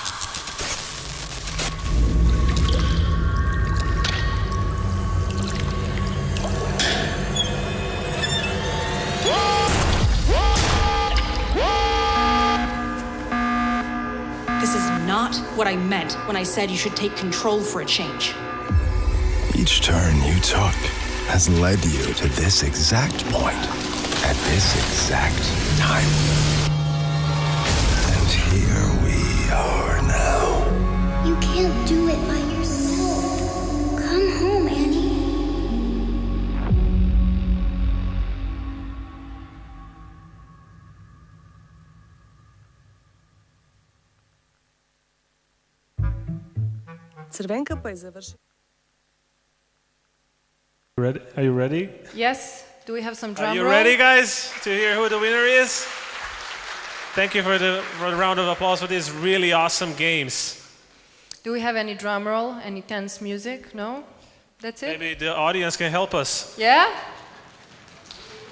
This is not what I meant when I said you should take control for a change. Each turn you took has led you to this exact point at this exact time. And here we are now. You can't do it by yourself. Come home, Annie. Crvenka pa je završila. Are you ready? Yes. Do we have some drum Are you roll? ready, guys, to hear who the winner is? Thank you for the round of applause for these really awesome games. Do we have any drum roll? Any tense music? No? That's it? Maybe the audience can help us. Yeah?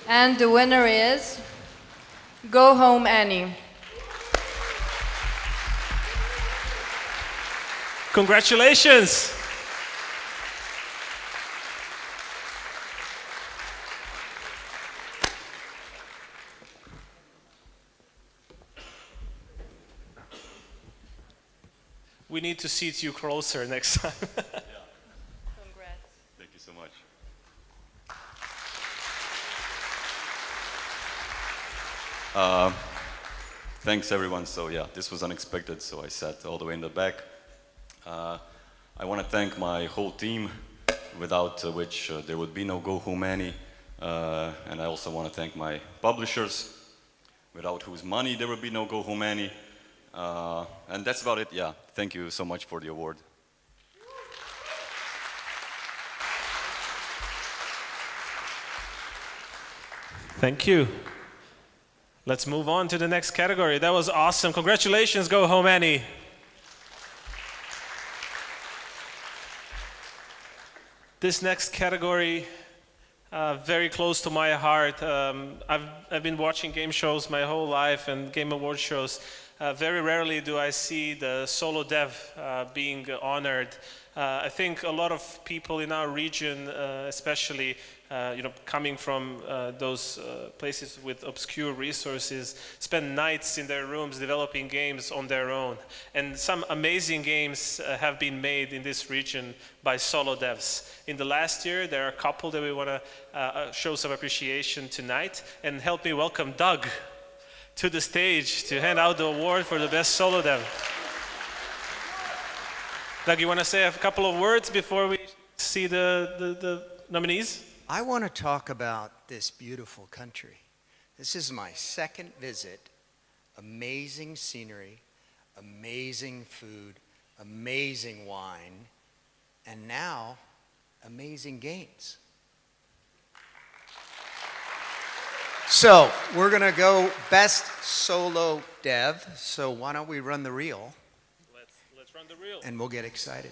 And the winner is Go Home Annie. Congratulations! We need to seat you closer next time. Congrats. Thank you so much. Thanks everyone. So yeah, this was unexpected, so I sat all the way in the back. I want to thank my whole team, without which there would be no Go Home Annie. And I also want to thank my publishers, without whose money there would be no Go Home Annie. And that's about it, yeah. Thank you so much for the award. Thank you. Let's move on to the next category. That was awesome. Congratulations, Go Home Annie. This next category, very close to my heart. I've been watching game shows my whole life and game award shows. Very rarely do I see the solo dev being honored. I think a lot of people in our region, especially coming from those places with obscure resources, spend nights in their rooms developing games on their own. And some amazing games have been made in this region by solo devs. In the last year, there are a couple that we want to show some appreciation tonight. And help me welcome Doug to the stage to hand out the award for the best solo dev. Doug, you want to say a couple of words before we see the nominees? I want to talk about this beautiful country. This is my second visit. Amazing scenery, amazing food, amazing wine, and now amazing games. So we're going to go best solo dev. So why don't we run the reel? Let's run the reel. And we'll get excited.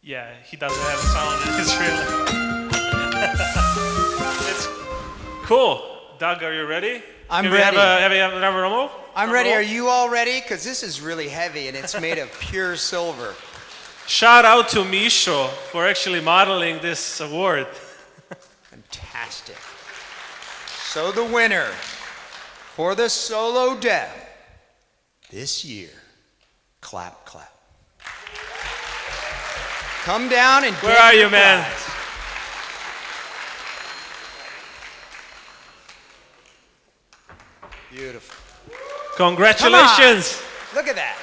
Yeah, he doesn't have sound in his reel. It's cool. Doug, are you ready? I'm ready. ready. Have another roll? I'm ready. Are you all ready? Because this is really heavy and it's made of pure silver. Shout out to Misho for actually modeling this award. Fantastic. So the winner for the solo dev this year, clap, clap. Come down and where are you, man? Prize. Beautiful. Congratulations. Look at that.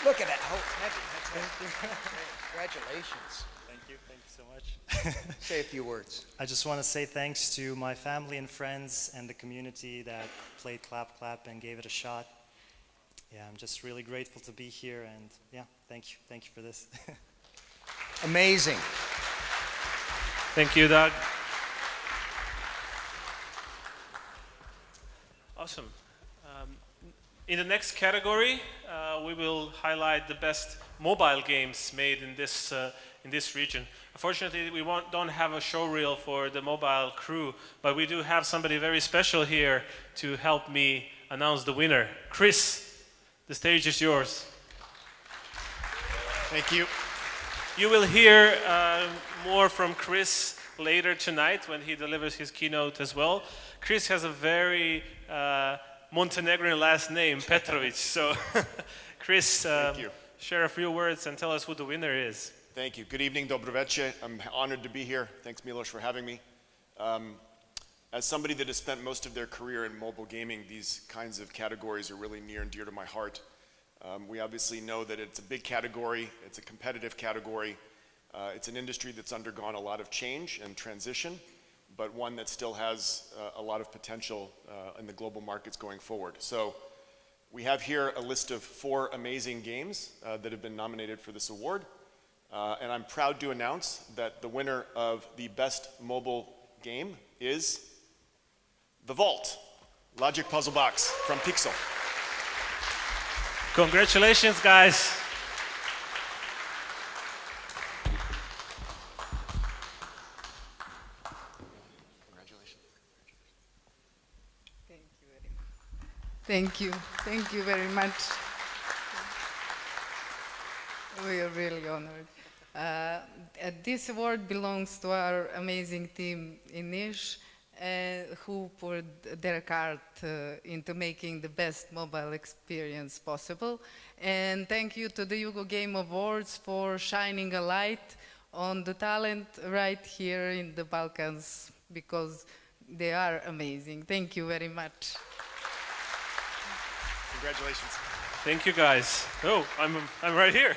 Look at that. Oh, heavy. That's heavy. Congratulations. Thank you so much. Say a few words. I just want to say thanks to my family and friends and the community that played Clap Clap and gave it a shot. Yeah, I'm just really grateful to be here, and yeah, thank you for this. Amazing. Thank you, Doug. Awesome. In the next category, we will highlight the best mobile games made in this region. Unfortunately, we don't have a show reel for the mobile crew, but we do have somebody very special here to help me announce the winner. Chris, the stage is yours. Thank you. You will hear more from Chris later tonight when he delivers his keynote as well. Chris has a very Montenegrin last name, Petrovic. So, Chris, share a few words and tell us who the winner is. Thank you. Good evening, dobro večer. I'm honored to be here. Thanks, Milos, for having me. As somebody that has spent most of their career in mobile gaming, these kinds of categories are really near and dear to my heart. We obviously know that it's a big category, it's a competitive category, it's an industry that's undergone a lot of change and transition, but one that still has a lot of potential in the global markets going forward. So we have here a list of 4 amazing games that have been nominated for this award, and I'm proud to announce that the winner of the best mobile game is The Vault, Logic Puzzle Box from Pixel. Congratulations, guys. Thank you. Thank you very much. We are really honored. This award belongs to our amazing team in Niš, who poured their heart into making the best mobile experience possible. And thank you to the Yugo Game Awards for shining a light on the talent right here in the Balkans, because they are amazing. Thank you very much. Congratulations. Thank you, guys. Oh, I'm right here.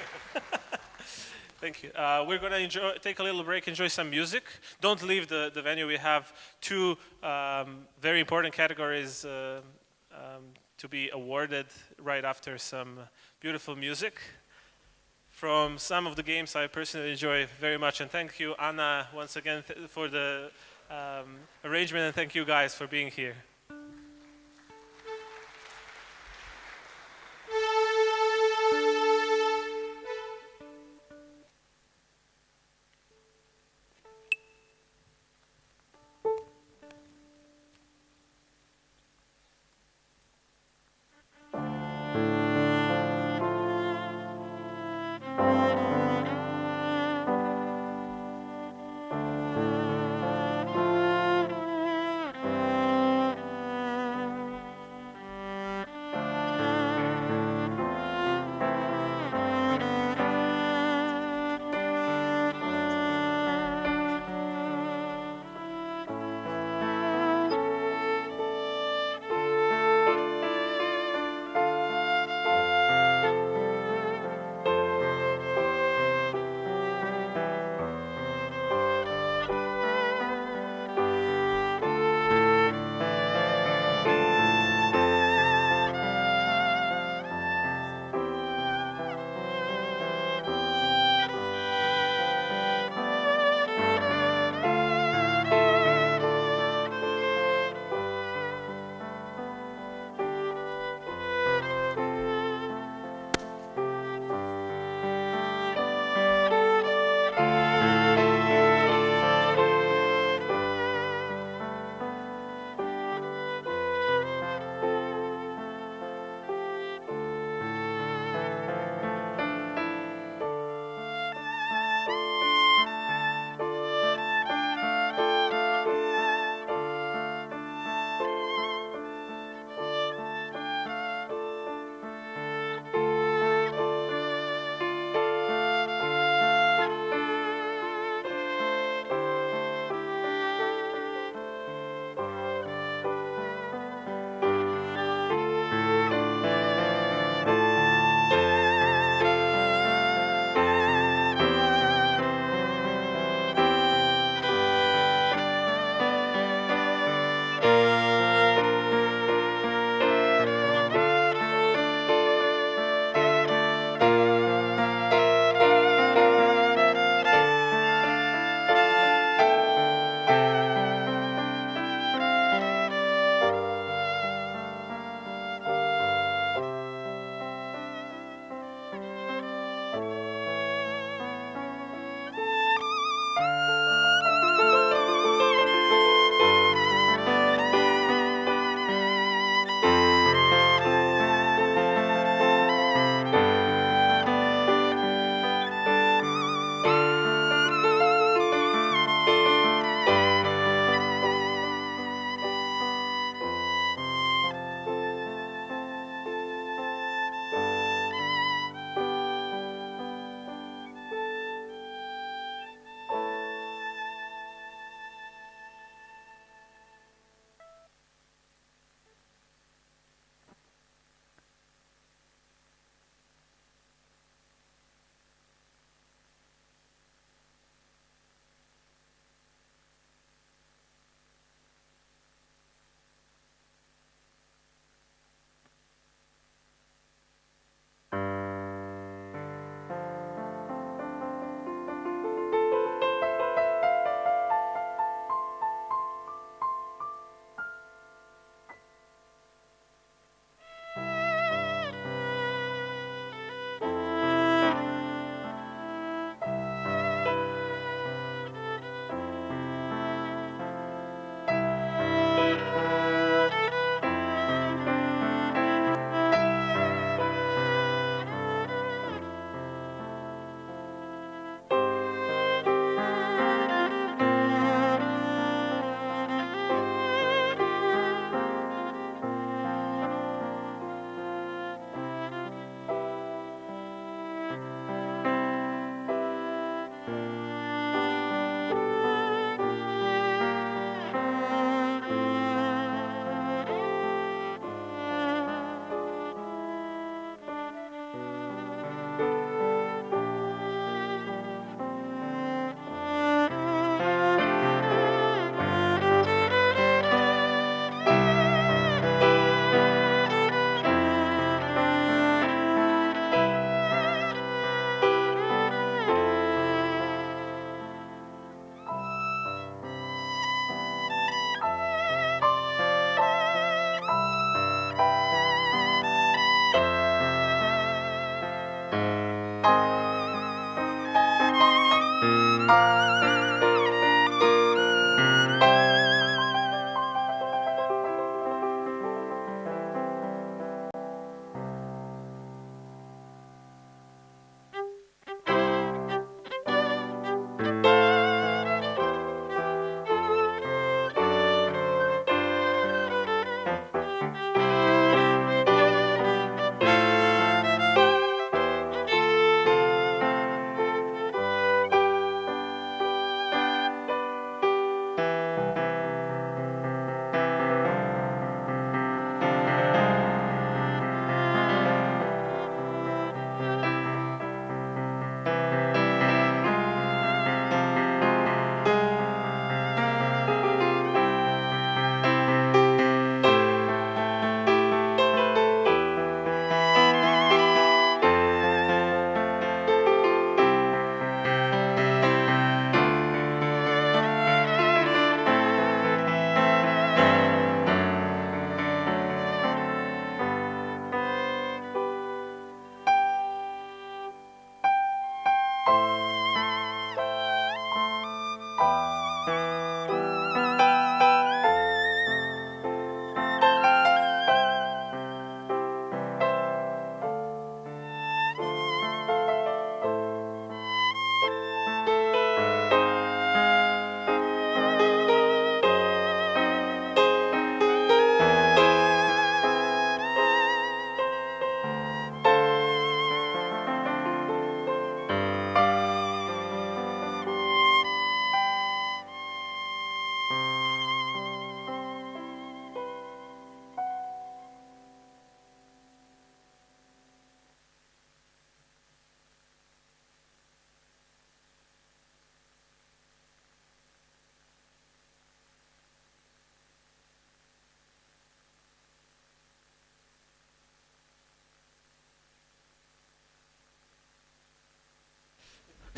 Thank you. We're going to take a little break, enjoy some music. Don't leave the venue. We have 2 very important categories to be awarded right after some beautiful music from some of the games I personally enjoy very much. And thank you, Anna, once again for the arrangement, and thank you guys for being here.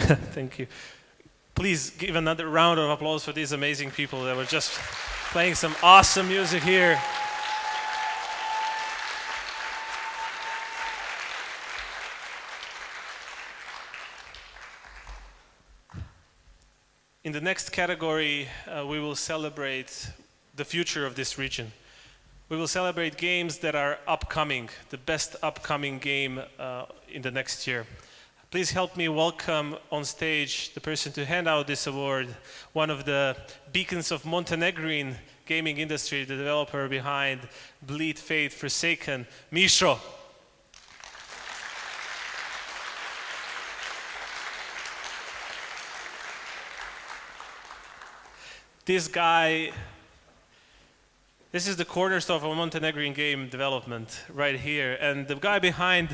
Thank you. Please give another round of applause for these amazing people that were just playing some awesome music here. In the next category, we will celebrate the future of this region. We will celebrate games that are upcoming, the best upcoming game in the next year. Please help me welcome on stage the person to hand out this award, one of the beacons of Montenegrin gaming industry, the developer behind Bleed Fate Forsaken, Misho. This guy, this is the cornerstone of Montenegrin game development right here. And the guy behind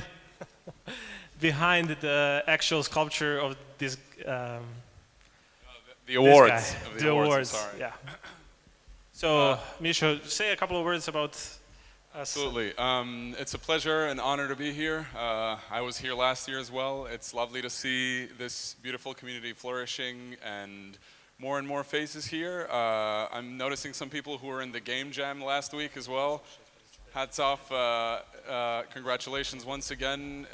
the actual sculpture of this the awards. This guy. The awards, yeah. So, Misho, say a couple of words about us. Absolutely. It's a pleasure and honor to be here. I was here last year as well. It's lovely to see this beautiful community flourishing and more faces here. I'm noticing some people who were in the game jam last week as well. Hats off. Congratulations once again.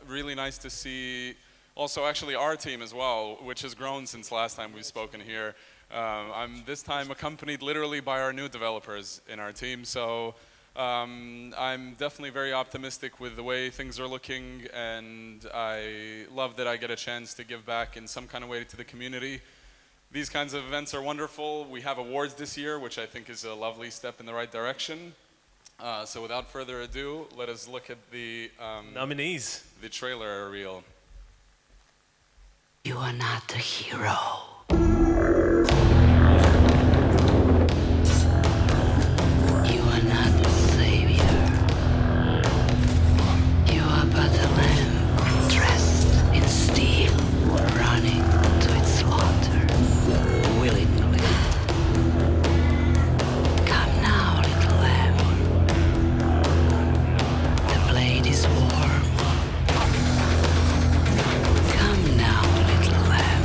Really nice to see also actually our team as well, which has grown since last time we've spoken here. I'm this time accompanied literally by our new developers in our team, so I'm definitely very optimistic with the way things are looking, and I love that I get a chance to give back in some kind of way to the community. These kinds of events are wonderful. We have awards this year, which I think is a lovely step in the right direction. So without further ado, let us look at the nominees. The trailer reel. You are not the hero. You are not the savior. You are but a lamb dressed in steel, running to its slaughter willingly. Come now, little lamb. The blade is warm. Come now, little lamb.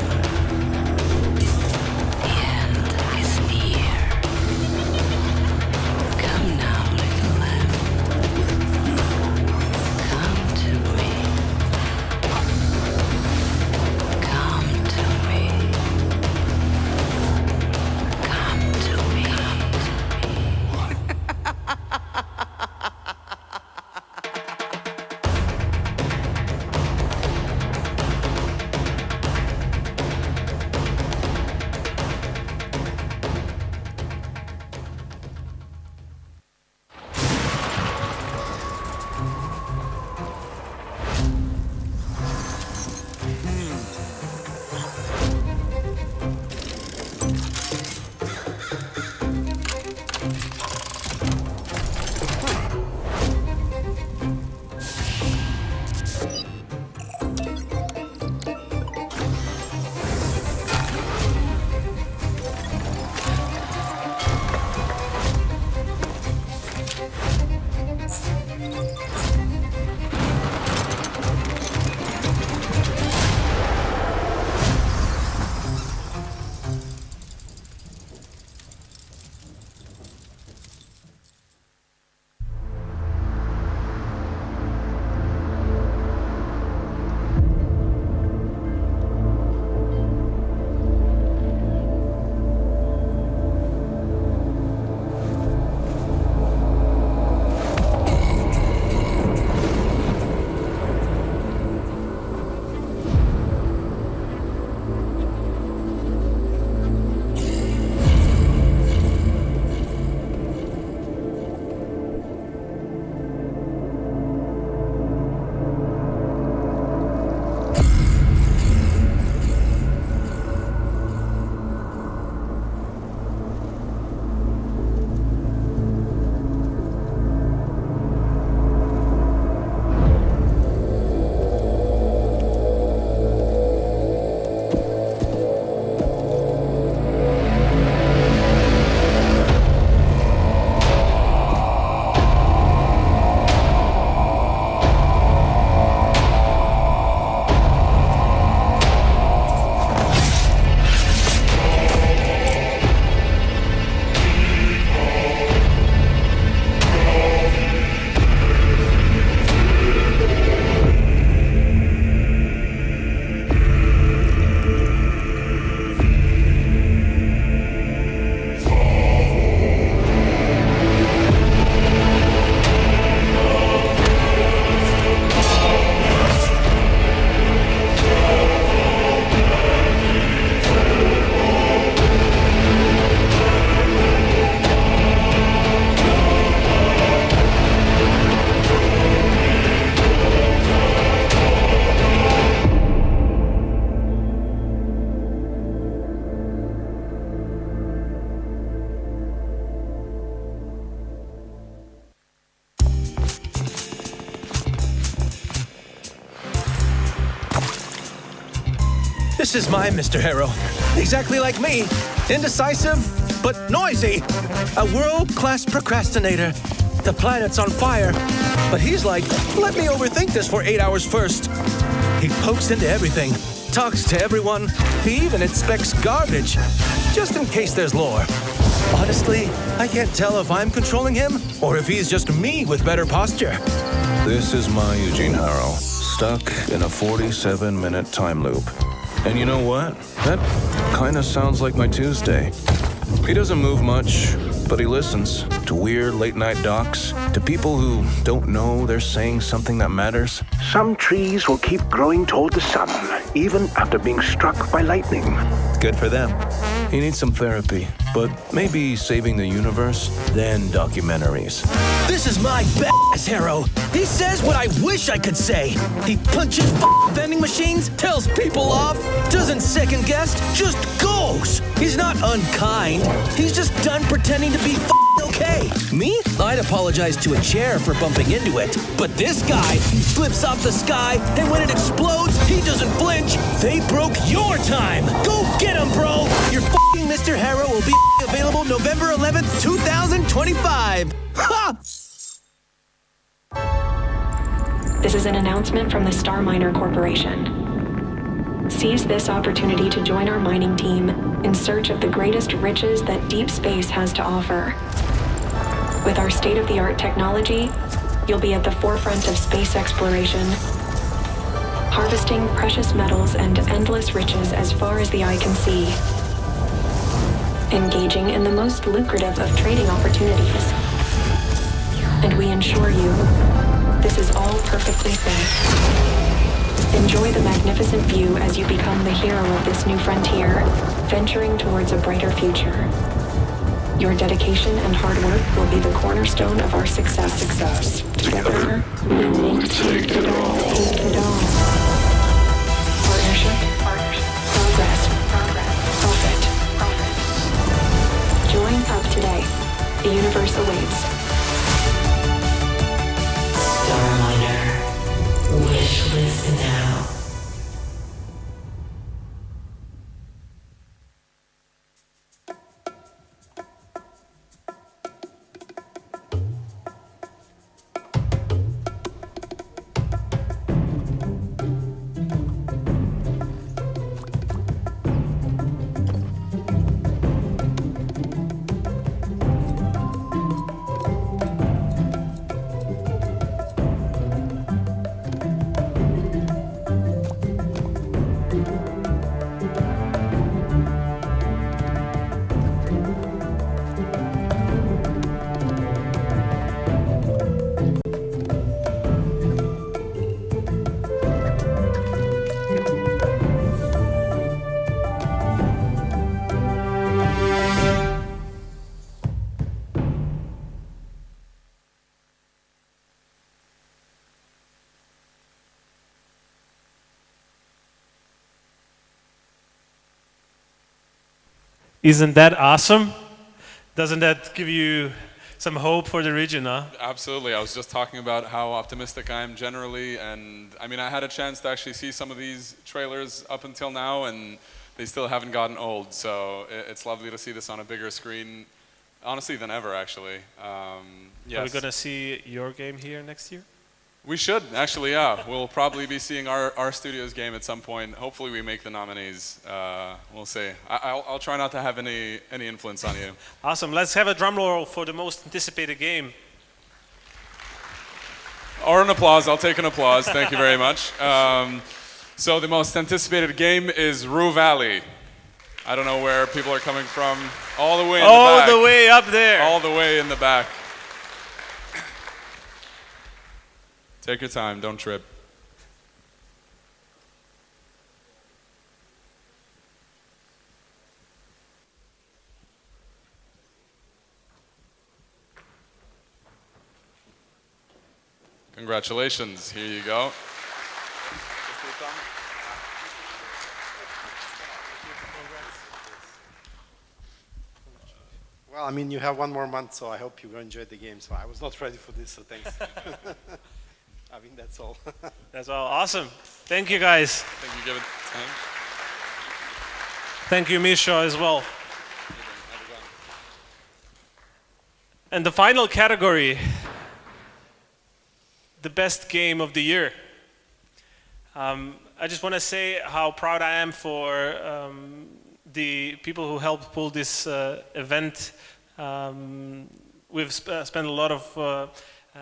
This is my Mr. Harrow. Exactly like me. Indecisive, but noisy. A world-class procrastinator. The planet's on fire. But he's like, let me overthink this for 8 hours first. He pokes into everything, talks to everyone. He even inspects garbage, just in case there's lore. Honestly, I can't tell if I'm controlling him or if he's just me with better posture. This is my Eugene Harrow, stuck in a 47-minute time loop. And you know what? That kind of sounds like my Tuesday. He doesn't move much, but he listens to weird late-night docs, to people who don't know they're saying something that matters. Some trees will keep growing toward the sun, even after being struck by lightning. Good for them. He needs some therapy, but maybe saving the universe, then documentaries. This is my badass Harrow. He says what I wish I could say. He punches vending machines, tells people off, doesn't second guess, just goes. He's not unkind. He's just done pretending to be okay. Me? I'd apologize to a chair for bumping into it. But this guy, he flips off the sky, and when it explodes, he doesn't flinch. They broke your time. Go get him, bro. Your Mr. Harrow will be available November 11th, 2025. Ha! This is an announcement from the Star Miner Corporation. Seize this opportunity to join our mining team in search of the greatest riches that deep space has to offer. With our state-of-the-art technology, you'll be at the forefront of space exploration, harvesting precious metals and endless riches as far as the eye can see, engaging in the most lucrative of trading opportunities. And we assure you, this is all perfectly safe. Enjoy the magnificent view as you become the hero of this new frontier, venturing towards a brighter future. Your dedication and hard work will be the cornerstone of our success. Together, we will take it all. Partnership, progress, profit. Join up today. The universe awaits. Starminer, wish list now. Isn't that awesome? Doesn't that give you some hope for the region, huh? Absolutely. I was just talking about how optimistic I am generally, and I mean, I had a chance to actually see some of these trailers up until now, and they still haven't gotten old, so it's lovely to see this on a bigger screen, honestly, than ever, actually. Yes. Are we going to see your game here next year? We should, actually, yeah. We'll probably be seeing our studio's game at some point. Hopefully we make the nominees. We'll see. I'll try not to have any influence on you. Awesome. Let's have a drum roll for the most anticipated game. Or an applause. I'll take an applause. Thank you very much. So the most anticipated game is Rue Valley. I don't know where people are coming from. All the way in the back. All the way up there. All the way in the back. Take your time, don't trip. Congratulations, here you go. Well, I mean, you have one more month, so I hope you enjoyed the game. So I was not ready for this, so thanks. I mean, that's all. That's all. Awesome. Thank you, guys. Thank you, Kevin. Thank you, Misha, as well. And the final category, the best game of the year. I just want to say how proud I am for the people who helped pull this event. We've spent a lot of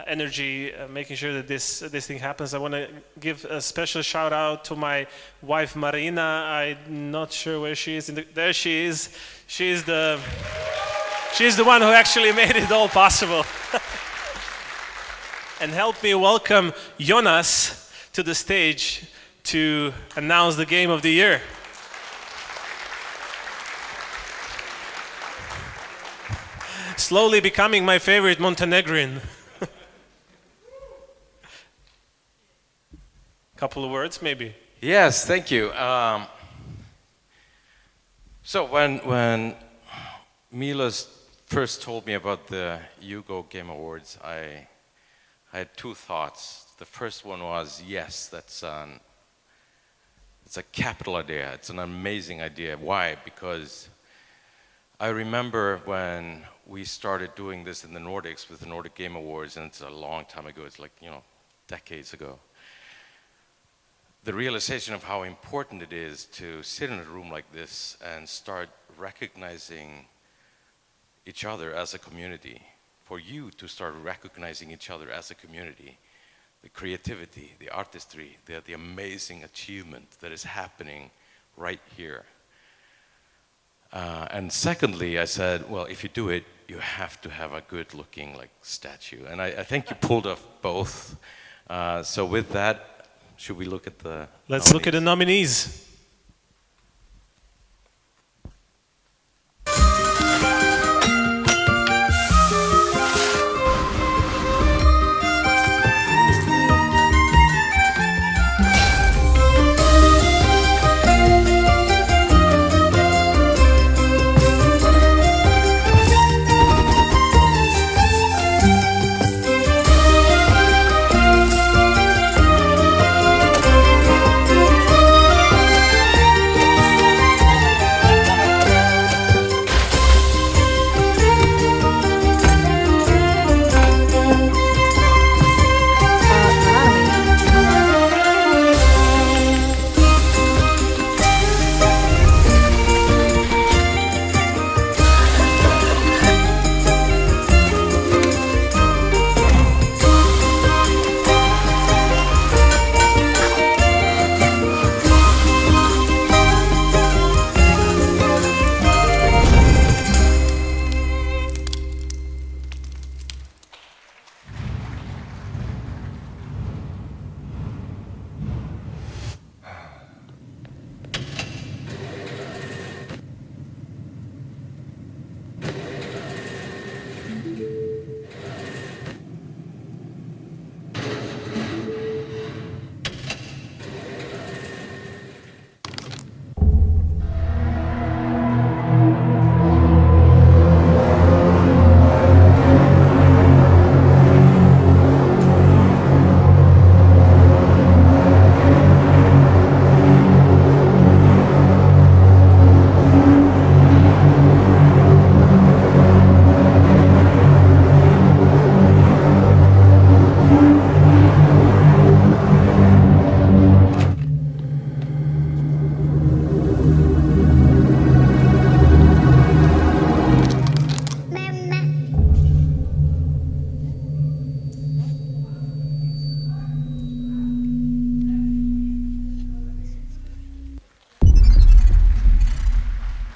energy making sure that this thing happens. I want to give a special shout out to my wife Marina. I'm not sure where she is. There she is. She's the one who actually made it all possible. And helped me welcome Jonas to the stage to announce the game of the year. Slowly becoming my favorite Montenegrin. Couple of words, maybe. Yes, thank you. So when Milos first told me about the Yugo Game Awards, I had two thoughts. The first one was, yes, it's a capital idea. It's an amazing idea. Why? Because I remember when we started doing this in the Nordics with the Nordic Game Awards, and it's a long time ago. It's like, decades ago. The realization of how important it is to sit in a room like this and start recognizing each other as a community, for you to start recognizing each other as a community, the creativity, the artistry, the amazing achievement that is happening right here. And secondly, I said, well, if you do it, you have to have a good-looking statue. And I think you pulled off both. So with that, should we look at the Let's look at the nominees.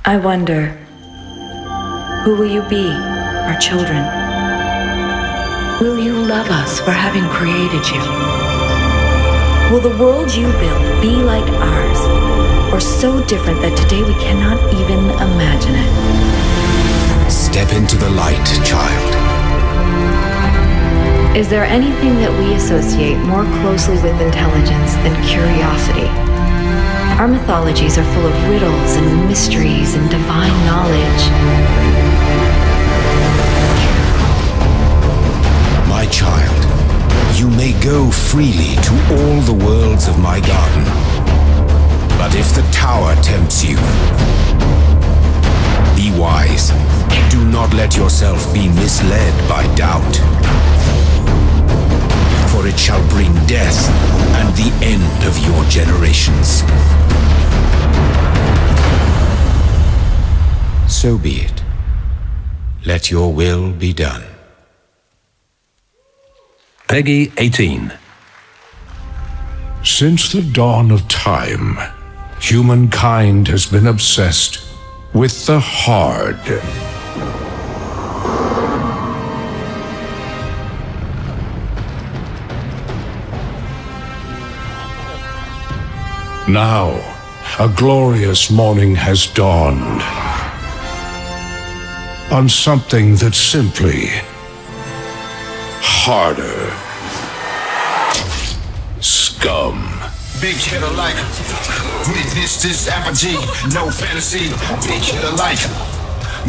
I wonder, who will you be, our children? Will you love us for having created you? Will the world you build be like ours, or so different that today we cannot even imagine it? Step into the light, child. Is there anything that we associate more closely with intelligence than curiosity? Our mythologies are full of riddles and mysteries and divine knowledge. My child, you may go freely to all the worlds of my garden. But if the tower tempts you, be wise. Do not let yourself be misled by doubt. For it shall bring death and the end of your generations. So be it. Let your will be done. Peggy 18. Since the dawn of time, humankind has been obsessed with the hard. Now, a glorious morning has dawned on something that's simply harder. Scum. Big hit alike. Witness this apogee, no fantasy. Big hit alike.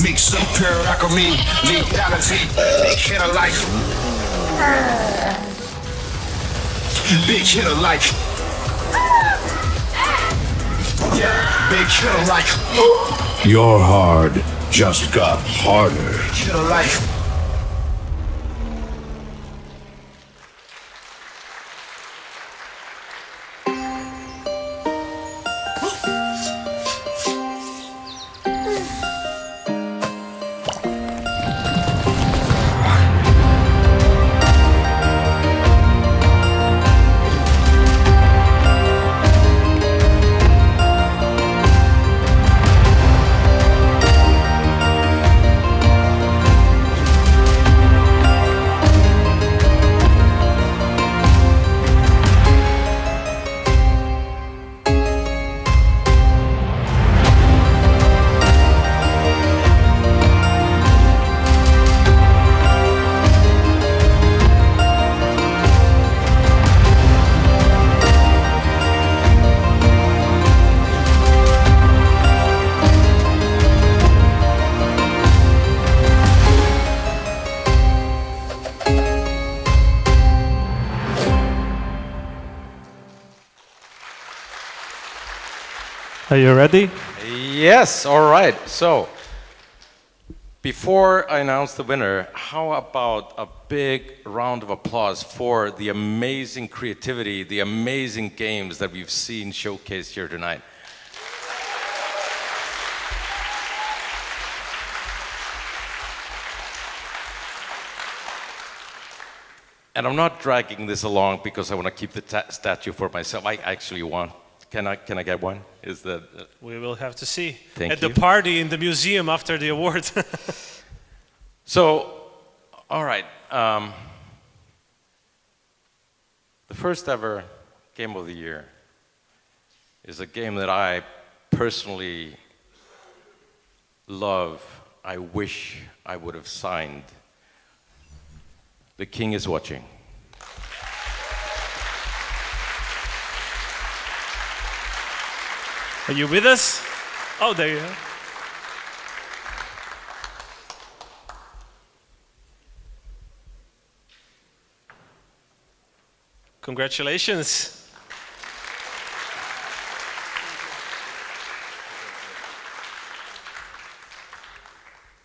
Mix up pure alchemy, lethality. Big hit alike. Big hit alike. Yeah, big hit alike. Your hard just got harder. Hit alike. Are you ready? Yes, all right. So, before I announce the winner, how about a big round of applause for the amazing creativity, the amazing games that we've seen showcased here tonight. And I'm not dragging this along because I want to keep the statue for myself. I actually want. Can I get one? Is that? We will have to see. Thank At you. the party in the museum after the awards. So, all right. The first ever Game of the Year is a game that I personally love. I wish I would have signed. The King is Watching. Are you with us? Oh, there you are. Congratulations.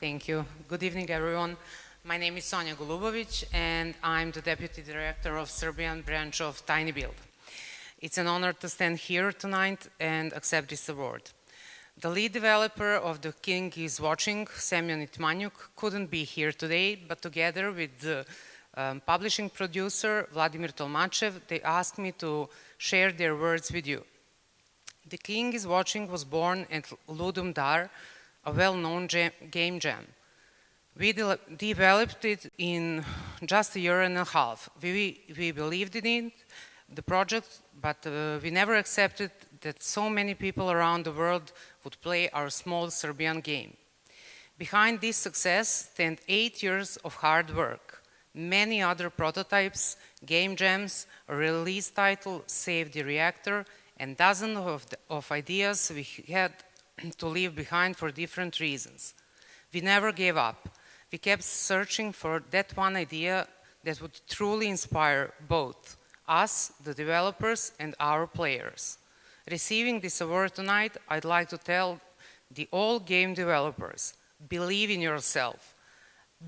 Thank you. Good evening, everyone. My name is Sonja Golubovic, and I'm the Deputy Director of Serbian branch of Tiny Build. It's an honor to stand here tonight and accept this award. The lead developer of The King is Watching, Semyon Itmanyuk, couldn't be here today, but together with the publishing producer, Vladimir Tolmachev, they asked me to share their words with you. The King is Watching was born at Ludum Dare, a well-known game jam. We developed it in just a year and a half. We believed in it, the project, but we never accepted that so many people around the world would play our small Serbian game. Behind this success stand 8 years of hard work. Many other prototypes, game jams, a release title, Save the Reactor, and dozens of ideas we had to leave behind for different reasons. We never gave up. We kept searching for that one idea that would truly inspire both us, the developers, and our players. Receiving this award tonight, I'd like to tell the all game developers, believe in yourself.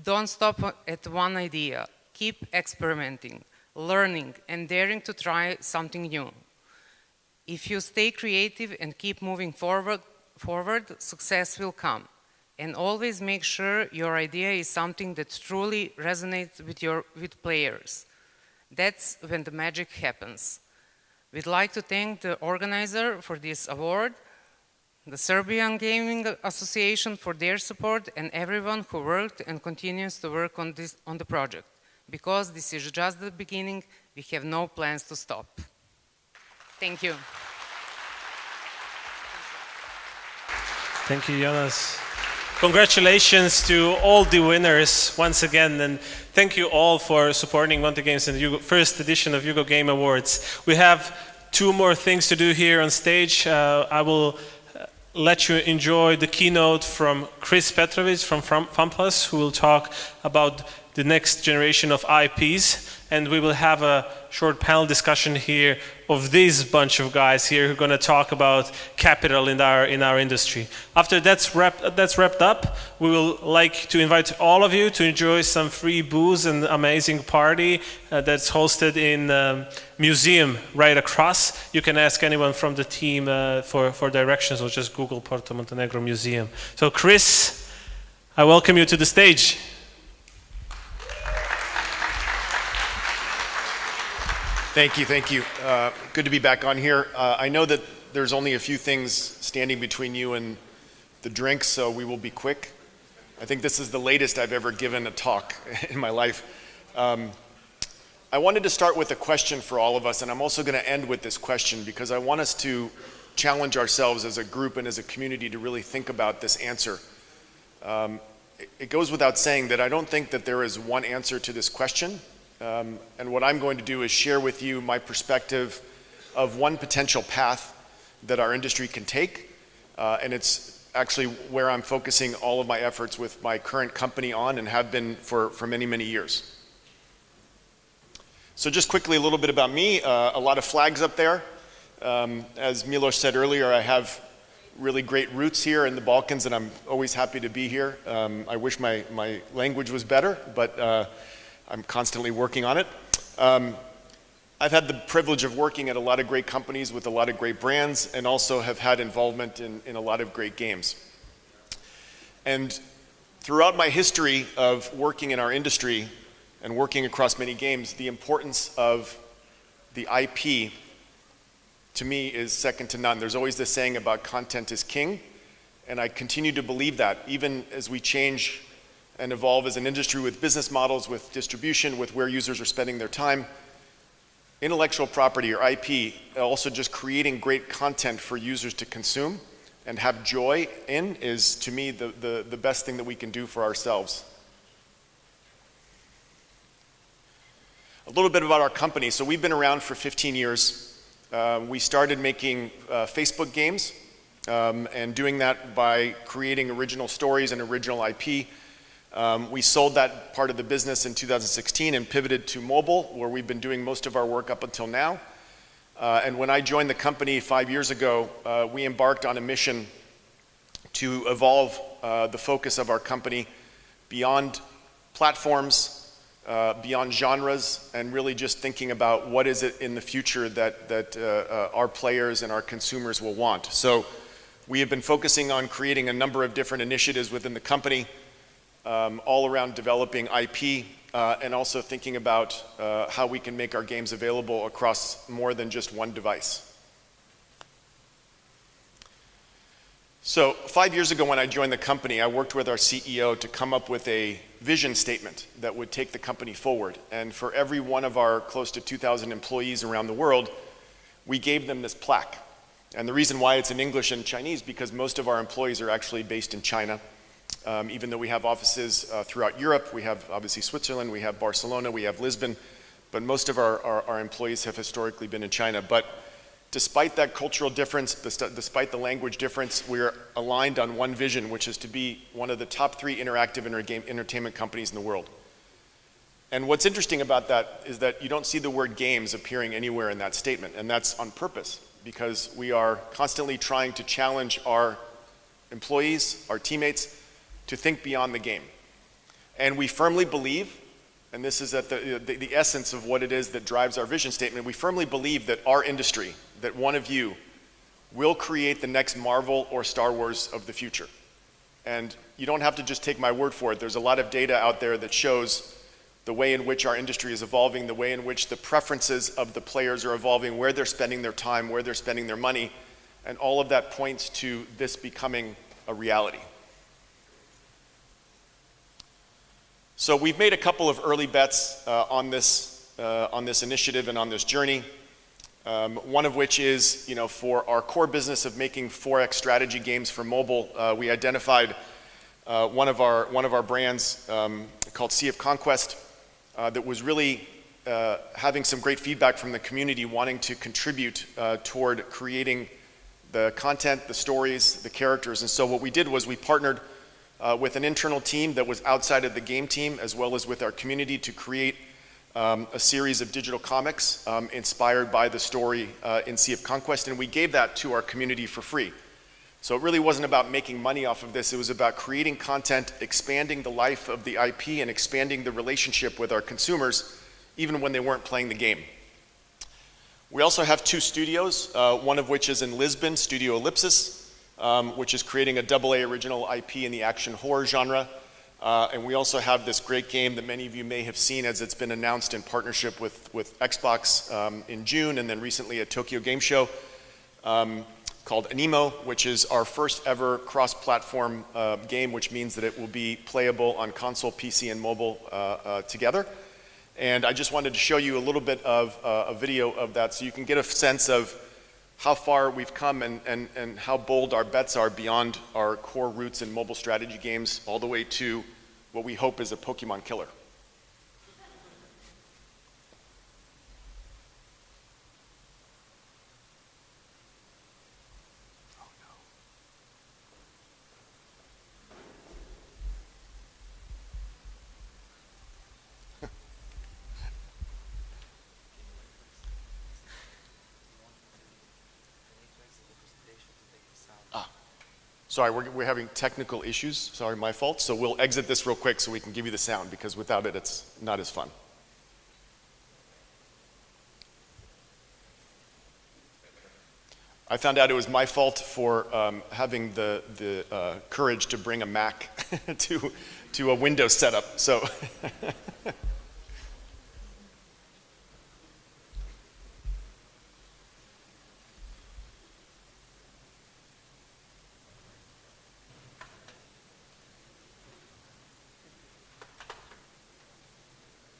Don't stop at one idea. Keep experimenting, learning, and daring to try something new. If you stay creative and keep moving forward, success will come. And always make sure your idea is something that truly resonates with players. That's when the magic happens. We'd like to thank the organizer for this award, the Serbian Gaming Association for their support, and everyone who worked and continues to work on the project. Because this is just the beginning, we have no plans to stop. Thank you. Thank you, Jonas. Congratulations to all the winners once again, and thank you all for supporting Monte Games in the first edition of Yugo Game Awards. We have 2 more things to do here on stage. I will let you enjoy the keynote from Chris Petrovic from FunPlus, who will talk about the next generation of IPs, and we will have a short panel discussion here of this bunch of guys here who are going to talk about capital in our industry. After that's wrapped up, we will like to invite all of you to enjoy some free booze and amazing party that's hosted in museum right across. You can ask anyone from the team for directions, or just Google Porto Montenegro Museum. So Chris, I welcome you to the stage. Thank you, thank you. Good to be back on here. I know that there's only a few things standing between you and the drinks, so we will be quick. I think this is the latest I've ever given a talk in my life. I wanted to start with a question for all of us, and I'm also going to end with this question because I want us to challenge ourselves as a group and as a community to really think about this answer. It goes without saying that I don't think that there is one answer to this question. And what I'm going to do is share with you my perspective of one potential path that our industry can take. And it's actually where I'm focusing all of my efforts with my current company on and have been for many, many years. So just quickly, a little bit about me. A lot of flags up there. As Milos said earlier, I have really great roots here in the Balkans, and I'm always happy to be here. I wish my language was better, but I'm constantly working on it. I've had the privilege of working at a lot of great companies with a lot of great brands, and also have had involvement in a lot of great games. And throughout my history of working in our industry and working across many games, the importance of the IP to me is second to none. There's always this saying about content is king, and I continue to believe that even as we change and evolve as an industry with business models, with distribution, with where users are spending their time. Intellectual property, or IP, also just creating great content for users to consume and have joy in is, to me, the best thing that we can do for ourselves. A little bit about our company. So we've been around for 15 years. We started making Facebook games and doing that by creating original stories and original IP. We sold that part of the business in 2016 and pivoted to mobile, where we've been doing most of our work up until now. And when I joined the company 5 years ago, we embarked on a mission to evolve the focus of our company beyond platforms, beyond genres, and really just thinking about what is it in the future that our players and our consumers will want. So we have been focusing on creating a number of different initiatives within the company, all around developing IP and also thinking about how we can make our games available across more than just one device. So 5 years ago when I joined the company, I worked with our CEO to come up with a vision statement that would take the company forward. And for every one of our close to 2,000 employees around the world, we gave them this plaque. And the reason why it's in English and Chinese, because most of our employees are actually based in China. Even though we have offices throughout Europe, we have obviously Switzerland, we have Barcelona, we have Lisbon, but most of our employees have historically been in China. But despite that cultural difference, despite the language difference, we're aligned on one vision, which is to be one of the top 3 interactive entertainment companies in the world. And what's interesting about that is that you don't see the word games appearing anywhere in that statement, and that's on purpose, because we are constantly trying to challenge our employees, our teammates, to think beyond the game. And we firmly believe, and this is at the essence of what it is that drives our vision statement, we firmly believe that our industry, that one of you, will create the next Marvel or Star Wars of the future. And you don't have to just take my word for it. There's a lot of data out there that shows the way in which our industry is evolving, the way in which the preferences of the players are evolving, where they're spending their time, where they're spending their money, and all of that points to this becoming a reality. So we've made a couple of early bets on this initiative and on this journey. One of which is, for our core business of making 4X strategy games for mobile, we identified one of our brands called Sea of Conquest that was really having some great feedback from the community, wanting to contribute toward creating the content, the stories, the characters. And so what we did was we partnered with an internal team that was outside of the game team, as well as with our community, to create a series of digital comics inspired by the story in Sea of Conquest, and we gave that to our community for free. So it really wasn't about making money off of this, it was about creating content, expanding the life of the IP, and expanding the relationship with our consumers, even when they weren't playing the game. We also have 2 studios, one of which is in Lisbon, Studio Ellipsis, which is creating a AA original IP in the action horror genre. And we also have this great game that many of you may have seen as it's been announced in partnership with Xbox in June, and then recently at Tokyo Game Show, called Anemo, which is our first ever cross-platform game, which means that it will be playable on console, PC, and mobile together. And I just wanted to show you a little bit of a video of that so you can get a sense of how far we've come and how bold our bets are beyond our core roots in mobile strategy games, all the way to what we hope is a Pokemon killer. Sorry, we're having technical issues. Sorry, my fault. So we'll exit this real quick so we can give you the sound, because without it, it's not as fun. I found out it was my fault for having the courage to bring a Mac to a Windows setup. So.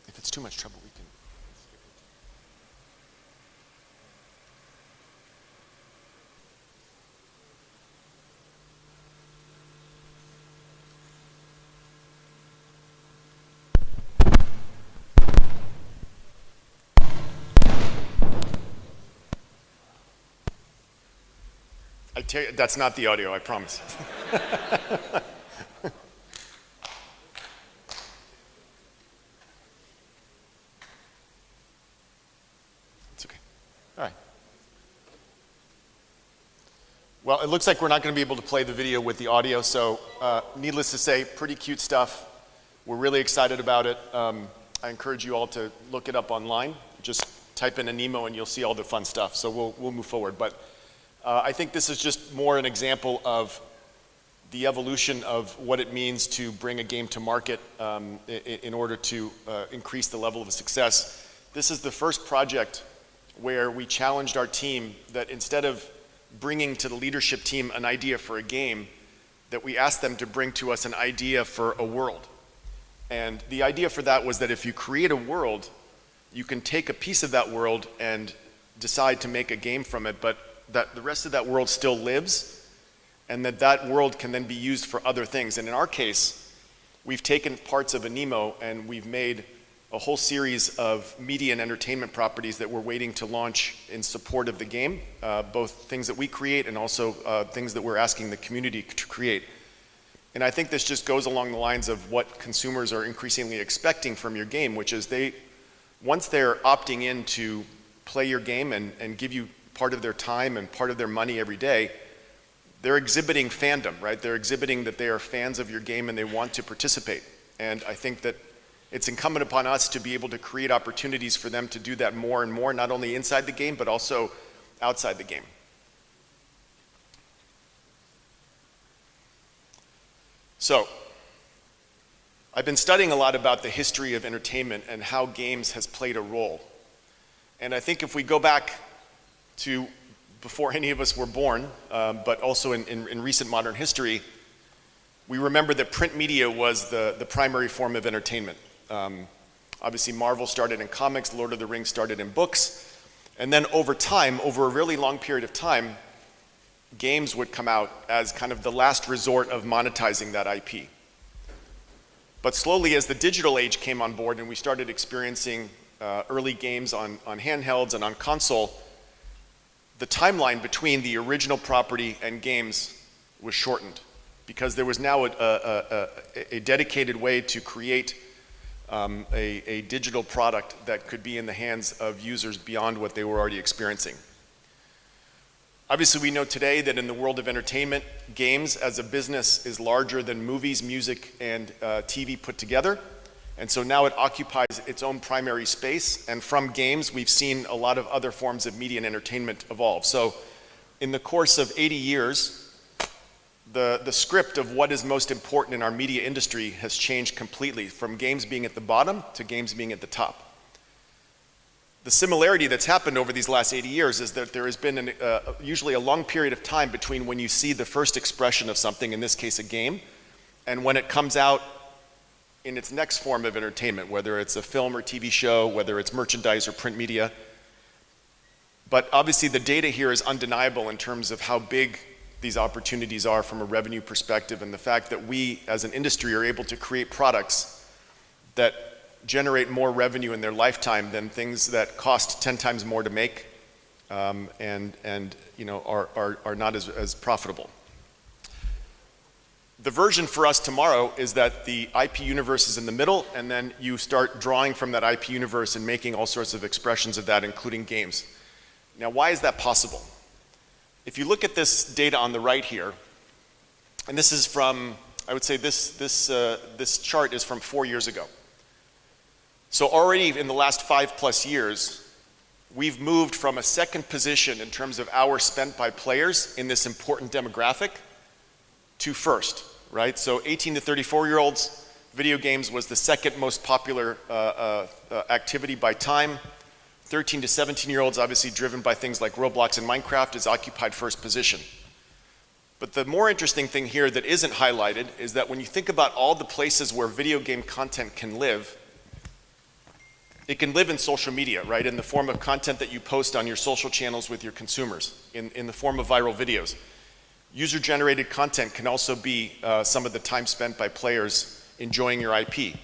If it's too much trouble, we can skip it. I tell you, that's not the audio, I promise. All right. Well, it looks like we're not going to be able to play the video with the audio, so needless to say, pretty cute stuff. We're really excited about it. I encourage you all to look it up online. Just type in Anemo and you'll see all the fun stuff. So we'll move forward. But I think this is just more an example of the evolution of what it means to bring a game to market in order to increase the level of success. This is the first project where we challenged our team that instead of bringing to the leadership team an idea for a game, that we asked them to bring to us an idea for a world. And the idea for that was that if you create a world, you can take a piece of that world and decide to make a game from it, but that the rest of that world still lives, and that world can then be used for other things. And in our case, we've taken parts of Anemo and we've made a whole series of media and entertainment properties that we're waiting to launch in support of the game, both things that we create and also things that we're asking the community to create. And I think this just goes along the lines of what consumers are increasingly expecting from your game, which is once they're opting in to play your game and give you part of their time and part of their money every day, they're exhibiting fandom, right? They're exhibiting that they are fans of your game and they want to participate. And I think that it's incumbent upon us to be able to create opportunities for them to do that more and more, not only inside the game, but also outside the game. So, I've been studying a lot about the history of entertainment and how games has played a role. And I think if we go back to before any of us were born, but also in recent modern history, we remember that print media was the primary form of entertainment. Obviously Marvel started in comics, Lord of the Rings started in books, and then over time, over a really long period of time, games would come out as kind of the last resort of monetizing that IP. But slowly as the digital age came on board and we started experiencing early games on handhelds and on console, the timeline between the original property and games was shortened because there was now a dedicated way to create a digital product that could be in the hands of users beyond what they were already experiencing. Obviously, we know today that in the world of entertainment, games as a business is larger than movies, music, and TV put together. And so now it occupies its own primary space. And from games, we've seen a lot of other forms of media and entertainment evolve. So in the course of 80 years, the script of what is most important in our media industry has changed completely, from games being at the bottom to games being at the top. The similarity that's happened over these last 80 years is that there has been usually a long period of time between when you see the first expression of something, in this case a game, and when it comes out in its next form of entertainment, whether it's a film or TV show, whether it's merchandise or print media. But obviously the data here is undeniable in terms of how big these opportunities are from a revenue perspective, and the fact that we as an industry are able to create products that generate more revenue in their lifetime than things that cost 10 times more to make and you know, are not as profitable. The version for us tomorrow is that the IP universe is in the middle, and then you start drawing from that IP universe and making all sorts of expressions of that, including games. Now, why is that possible? If you look at this data on the right here, and this is from, I would say this chart is from 4 years ago. So already in the last 5+ years, we've moved from a second position in terms of hours spent by players in this important demographic to first, right? So 18 to 34-year-olds, video games was the second most popular activity by time. 13 to 17-year-olds, obviously driven by things like Roblox and Minecraft, is occupied first position. But the more interesting thing here that isn't highlighted is that when you think about all the places where video game content can live, it can live in social media, right? In the form of content that you post on your social channels with your consumers, in the form of viral videos. User-generated content can also be some of the time spent by players enjoying your IP.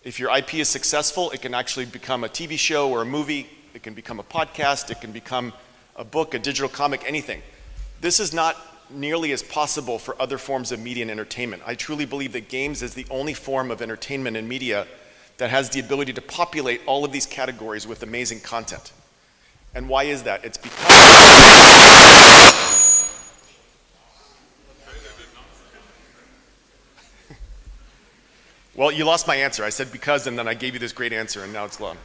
If your IP is successful, it can actually become a TV show or a movie, it can become a podcast, it can become a book, a digital comic, anything. This is not nearly as possible for other forms of media and entertainment. I truly believe that games is the only form of entertainment and media that has the ability to populate all of these categories with amazing content. And why is that? It's because... Well, you lost my answer. I said because, and then I gave you this great answer, and now it's long.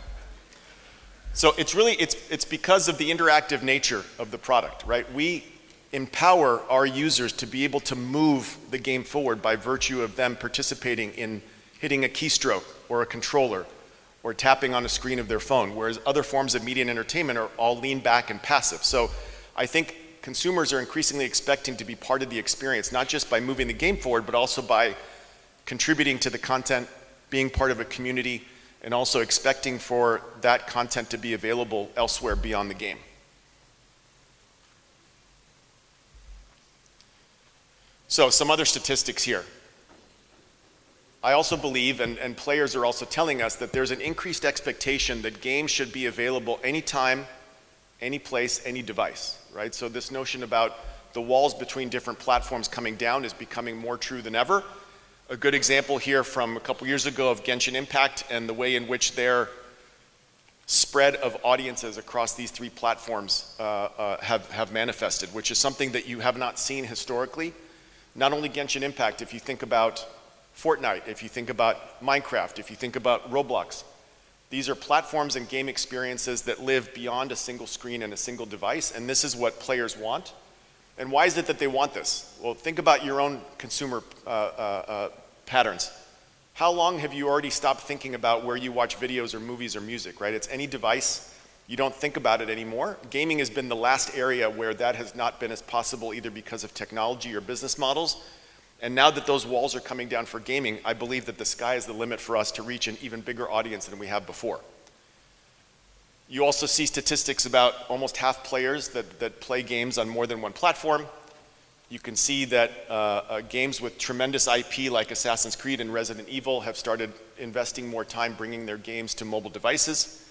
So it's because of the interactive nature of the product, right? We empower our users to be able to move the game forward by virtue of them participating in hitting a keystroke or a controller or tapping on a screen of their phone, whereas other forms of media and entertainment are all lean back and passive. So I think consumers are increasingly expecting to be part of the experience, not just by moving the game forward, but also by contributing to the content, being part of a community, and also expecting for that content to be available elsewhere beyond the game. So some other statistics here. I also believe, and players are also telling us, that there's an increased expectation that games should be available anytime, any place, any device, right? So this notion about the walls between different platforms coming down is becoming more true than ever. A good example here from a couple years ago of Genshin Impact and the way in which their spread of audiences across these three platforms have manifested, which is something that you have not seen historically. Not only Genshin Impact, if you think about Fortnite, if you think about Minecraft, if you think about Roblox, these are platforms and game experiences that live beyond a single screen and a single device, and this is what players want. And why is it that they want this? Well, think about your own consumer patterns. How long have you already stopped thinking about where you watch videos or movies or music, right? It's any device. You don't think about it anymore. Gaming has been the last area where that has not been as possible, either because of technology or business models. And now that those walls are coming down for gaming, I believe that the sky is the limit for us to reach an even bigger audience than we have before. You also see statistics about almost half players that play games on more than one platform. You can see that games with tremendous IP like Assassin's Creed and Resident Evil have started investing more time bringing their games to mobile devices.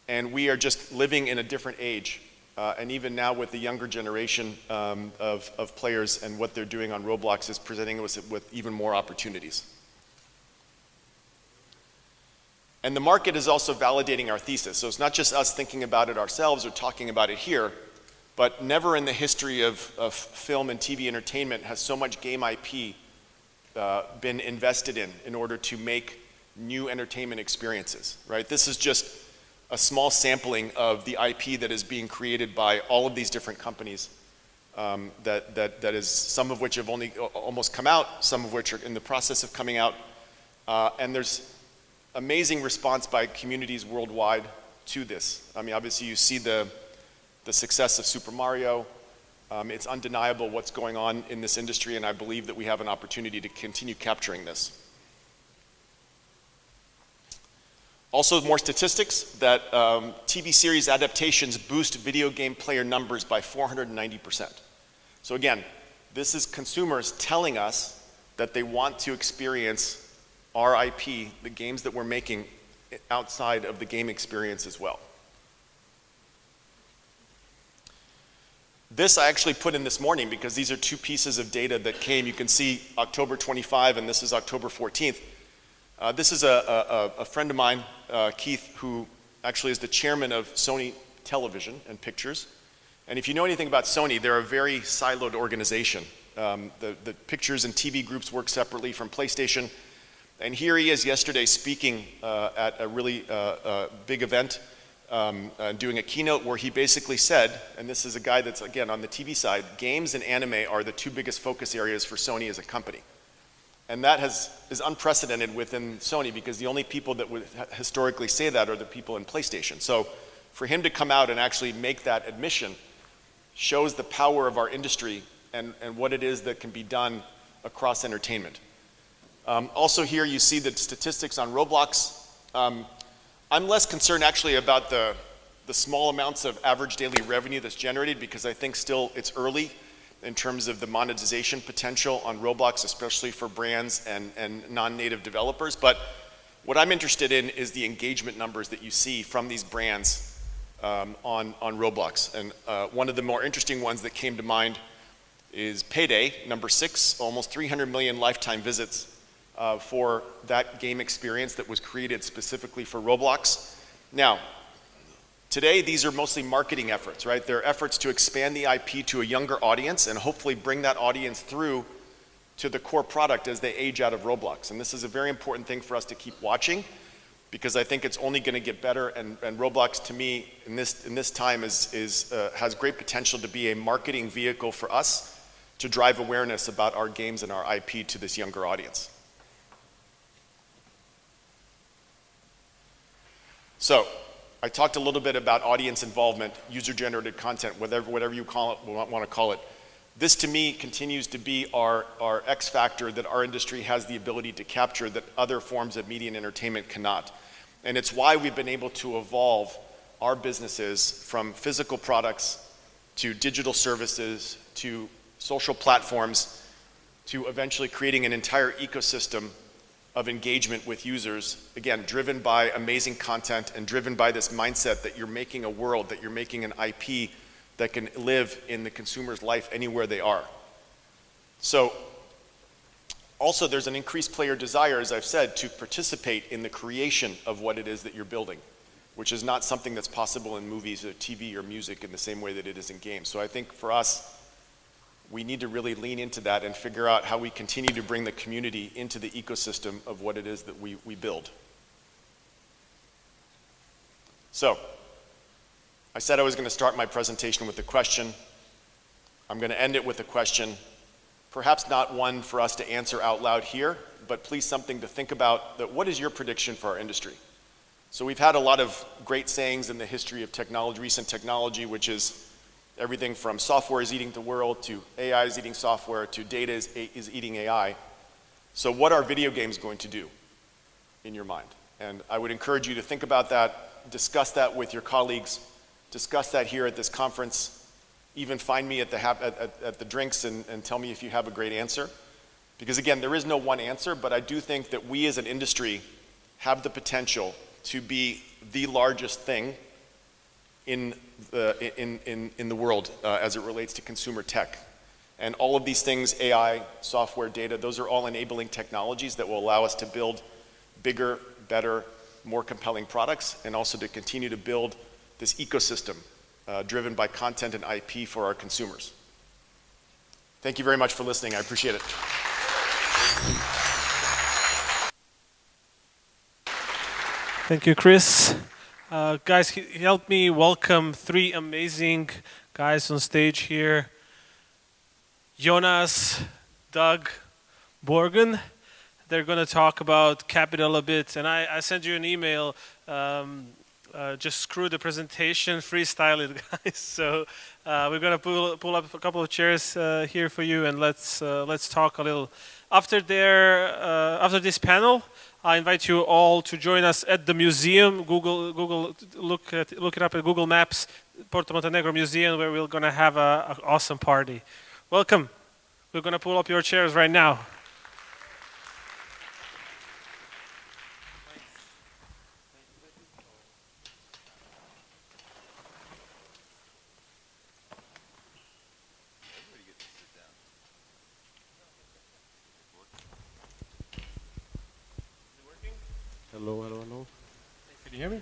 And we are just living in a different age. And even now with the younger generation of players and what they're doing on Roblox is presenting us with even more opportunities. And the market is also validating our thesis. So it's not just us thinking about it ourselves or talking about it here, but never in the history of film and TV entertainment has so much game IP been invested in order to make new entertainment experiences, right? This is just a small sampling of the IP that is being created by all of these different companies that is, some of which have only almost come out, some of which are in the process of coming out. And there's amazing response by communities worldwide to this. I mean, obviously you see the success of Super Mario. It's undeniable what's going on in this industry, and I believe that we have an opportunity to continue capturing this. Also, more statistics that TV series adaptations boost video game player numbers by 490%. So again, this is consumers telling us that they want to experience our IP, the games that we're making, outside of the game experience as well. This I actually put in this morning because these are two pieces of data that came. You can see October 25 and this is October 14th. This is a friend of mine, Keith, who actually is the chairman of Sony Television and Pictures. And if you know anything about Sony, they're a very siloed organization. The pictures and TV groups work separately from PlayStation. And here he is yesterday speaking at a really big event, doing a keynote where he basically said, and this is a guy that's, again, on the TV side, games and anime are the two biggest focus areas for Sony as a company. And that is unprecedented within Sony because the only people that would historically say that are the people in PlayStation. So for him to come out and actually make that admission shows the power of our industry and what it is that can be done across entertainment. Also here you see the statistics on Roblox. I'm less concerned actually about the small amounts of average daily revenue that's generated because I think still it's early in terms of the monetization potential on Roblox, especially for brands and non-native developers. But what I'm interested in is the engagement numbers that you see from these brands on Roblox. And one of the more interesting ones that came to mind is Payday, number 6, almost 300 million lifetime visits for that game experience that was created specifically for Roblox. Now, today, these are mostly marketing efforts, right? They're efforts to expand the IP to a younger audience and hopefully bring that audience through to the core product as they age out of Roblox. And this is a very important thing for us to keep watching because I think it's only going to get better. And Roblox, to me, in this time, has great potential to be a marketing vehicle for us to drive awareness about our games and our IP to this younger audience. So, I talked a little bit about audience involvement, user-generated content, whatever you want to call it. This, to me, continues to be our X factor that our industry has the ability to capture that other forms of media and entertainment cannot. And it's why we've been able to evolve our businesses from physical products to digital services to social platforms to eventually creating an entire ecosystem of engagement with users, again, driven by amazing content and driven by this mindset that you're making a world, that you're making an IP that can live in the consumer's life anywhere they are. So, also there's an increased player desire, as I've said, to participate in the creation of what it is that you're building. which is not something that's possible in movies or TV or music in the same way that it is in games. So I think for us, we need to really lean into that and figure out how we continue to bring the community into the ecosystem of what it is that we build. So, I said I was going to start my presentation with a question. I'm going to end it with a question, perhaps not one for us to answer out loud here, but please something to think about, that what is your prediction for our industry? So we've had a lot of great sayings in the history of technology, recent technology, which is everything from software is eating the world, to AI is eating software, to data is eating AI. So what are video games going to do in your mind? And I would encourage you to think about that, discuss that with your colleagues, discuss that here at this conference, even find me at the drinks and tell me if you have a great answer. Because again, there is no one answer, but I do think that we as an industry have the potential to be the largest thing in the world as it relates to consumer tech. And all of these things, AI, software, data, those are all enabling technologies that will allow us to build bigger, better, more compelling products, and also to continue to build this ecosystem driven by content and IP for our consumers. Thank you very much for listening. I appreciate it. Thank you, Chris. Guys, help me welcome three amazing guys on stage here. Jonas, Doug, Borgen. They're going to talk about capital a bit. And I sent you an email. Just screw the presentation, freestyle it, guys. So we're going to pull up a couple of chairs here for you, and let's talk a little. After this panel, I invite you all to join us at the museum. Look it up at Google Maps, Porto Montenegro Museum, where we're going to have an awesome party. Welcome. We're going to pull up your chairs right now. Hello, hello, hello. Can you hear me?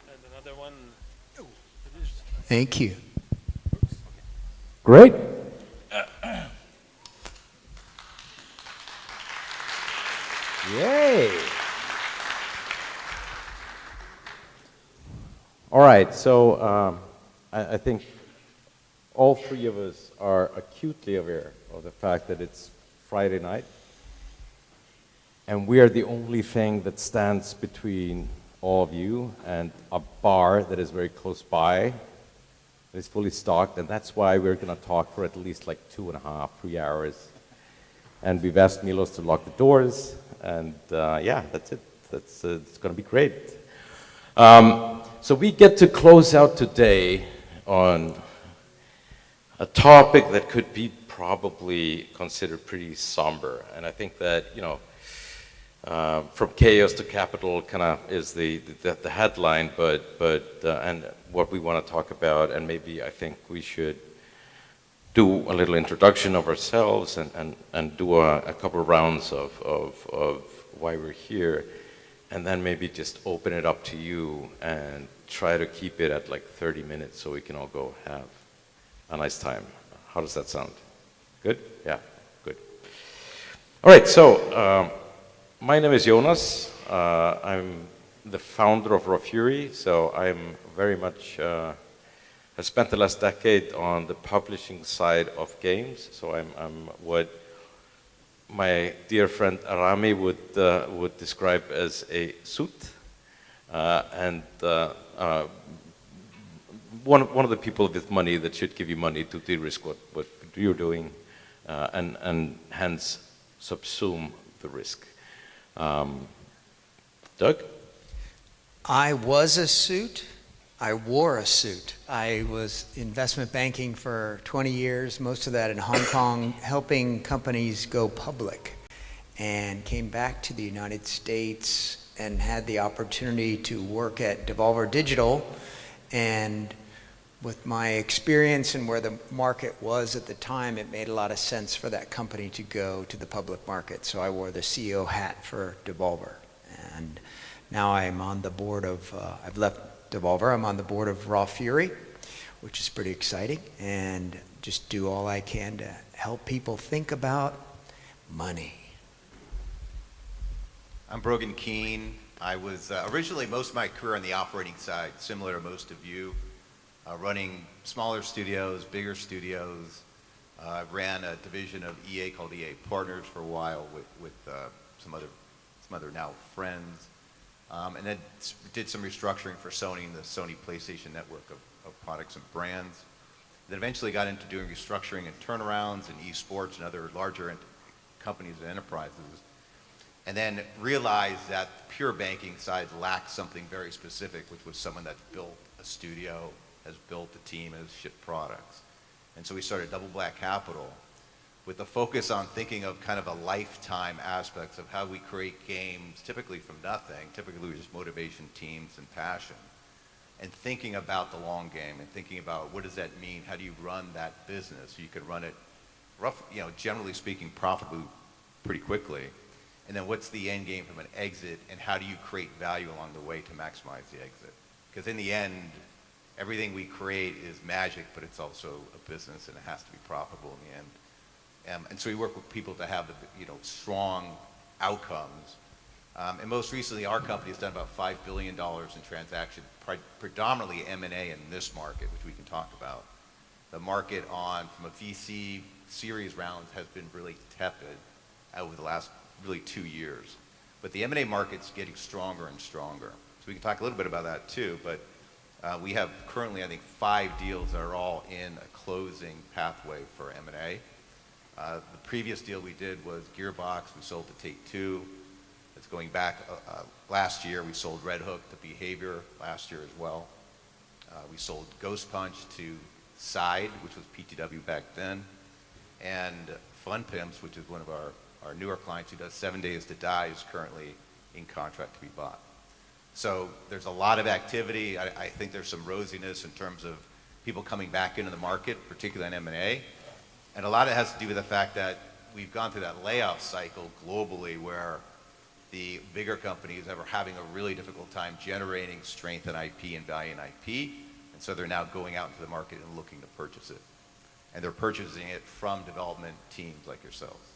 And another one. Thank you. Great. Yay. All right, so I think all three of us are acutely aware of the fact that it's Friday night, and we are the only thing that stands between all of you and a bar that is very close by, that is fully stocked, and that's why we're going to talk for at least like 2.5, 3 hours. And we've asked Milos to lock the doors, and yeah, that's it. It's going to be great. So we get to close out today on a topic that could be probably considered pretty somber. And I think that, you know, from chaos to capital kind of is the headline, and what we want to talk about, and maybe I think we should do a little introduction of ourselves and do a couple of rounds of why we're here, and then maybe just open it up to you and try to keep it at like 30 minutes so we can all go have a nice time. How does that sound? Good? Yeah, good. All right, so my name is Jonas. I'm the founder of Raw Fury, so I'm very much, I spent the last decade on the publishing side of games, so I'm what my dear friend Arami would describe as a suit, and one of the people with money that should give you money to de-risk what you're doing, and hence subsume the risk. Doug? I was a suit. I wore a suit. I was investment banking for 20 years, most of that in Hong Kong, helping companies go public, and came back to the United States and had the opportunity to work at Devolver Digital and with my experience and where the market was at the time, it made a lot of sense for that company to go to the public market. So I wore the CEO hat for Devolver. And now I'm on the board of, I've left Devolver, I'm on the board of Raw Fury, which is pretty exciting, and just do all I can to help people think about money. I'm Brogan Keane. I was originally most of my career on the operating side, similar to most of you, running smaller studios, bigger studios. I ran a division of EA called EA Partners for a while with some other now friends, and then did some restructuring for Sony and the Sony PlayStation network of products and brands. Then eventually got into doing restructuring and turnarounds and esports and other larger companies and enterprises. And then realized that the pure banking side lacked something very specific, which was someone that's built a studio, has built a team, has shipped products. And so we started Double Black Capital with the focus on thinking of kind of a lifetime aspects of how we create games, typically from nothing, typically just motivation, teams, and passion. And thinking about the long game and thinking about what does that mean? How do you run that business so you could run it, generally speaking, profitably pretty quickly? And then what's the end game from an exit, and how do you create value along the way to maximize the exit? Because in the end, everything we create is magic, but it's also a business, and it has to be profitable in the end. And so we work with people to have strong outcomes. And most recently, our company has done about $5 billion in transactions, predominantly M&A in this market, which we can talk about. The market from a VC series round has been really tepid over the last really 2 years. But the M&A market's getting stronger and stronger. So we can talk a little bit about that too, but we have currently, I think, 5 deals that are all in a closing pathway for M&A. The previous deal we did was Gearbox. We sold to Take-Two. It's going back last year. We sold Red Hook to Behavior last year as well. We sold Ghost Punch to Side, which was PTW back then. And Fun Pimps, which is one of our newer clients who does 7 Days to Die, is currently in contract to be bought. So there's a lot of activity. I think there's some rosiness in terms of people coming back into the market, particularly on M&A. And a lot of it has to do with the fact that we've gone through that layoff cycle globally where the bigger companies are having a really difficult time generating strength in IP and value in IP. And so they're now going out into the market and looking to purchase it. And they're purchasing it from development teams like yourselves.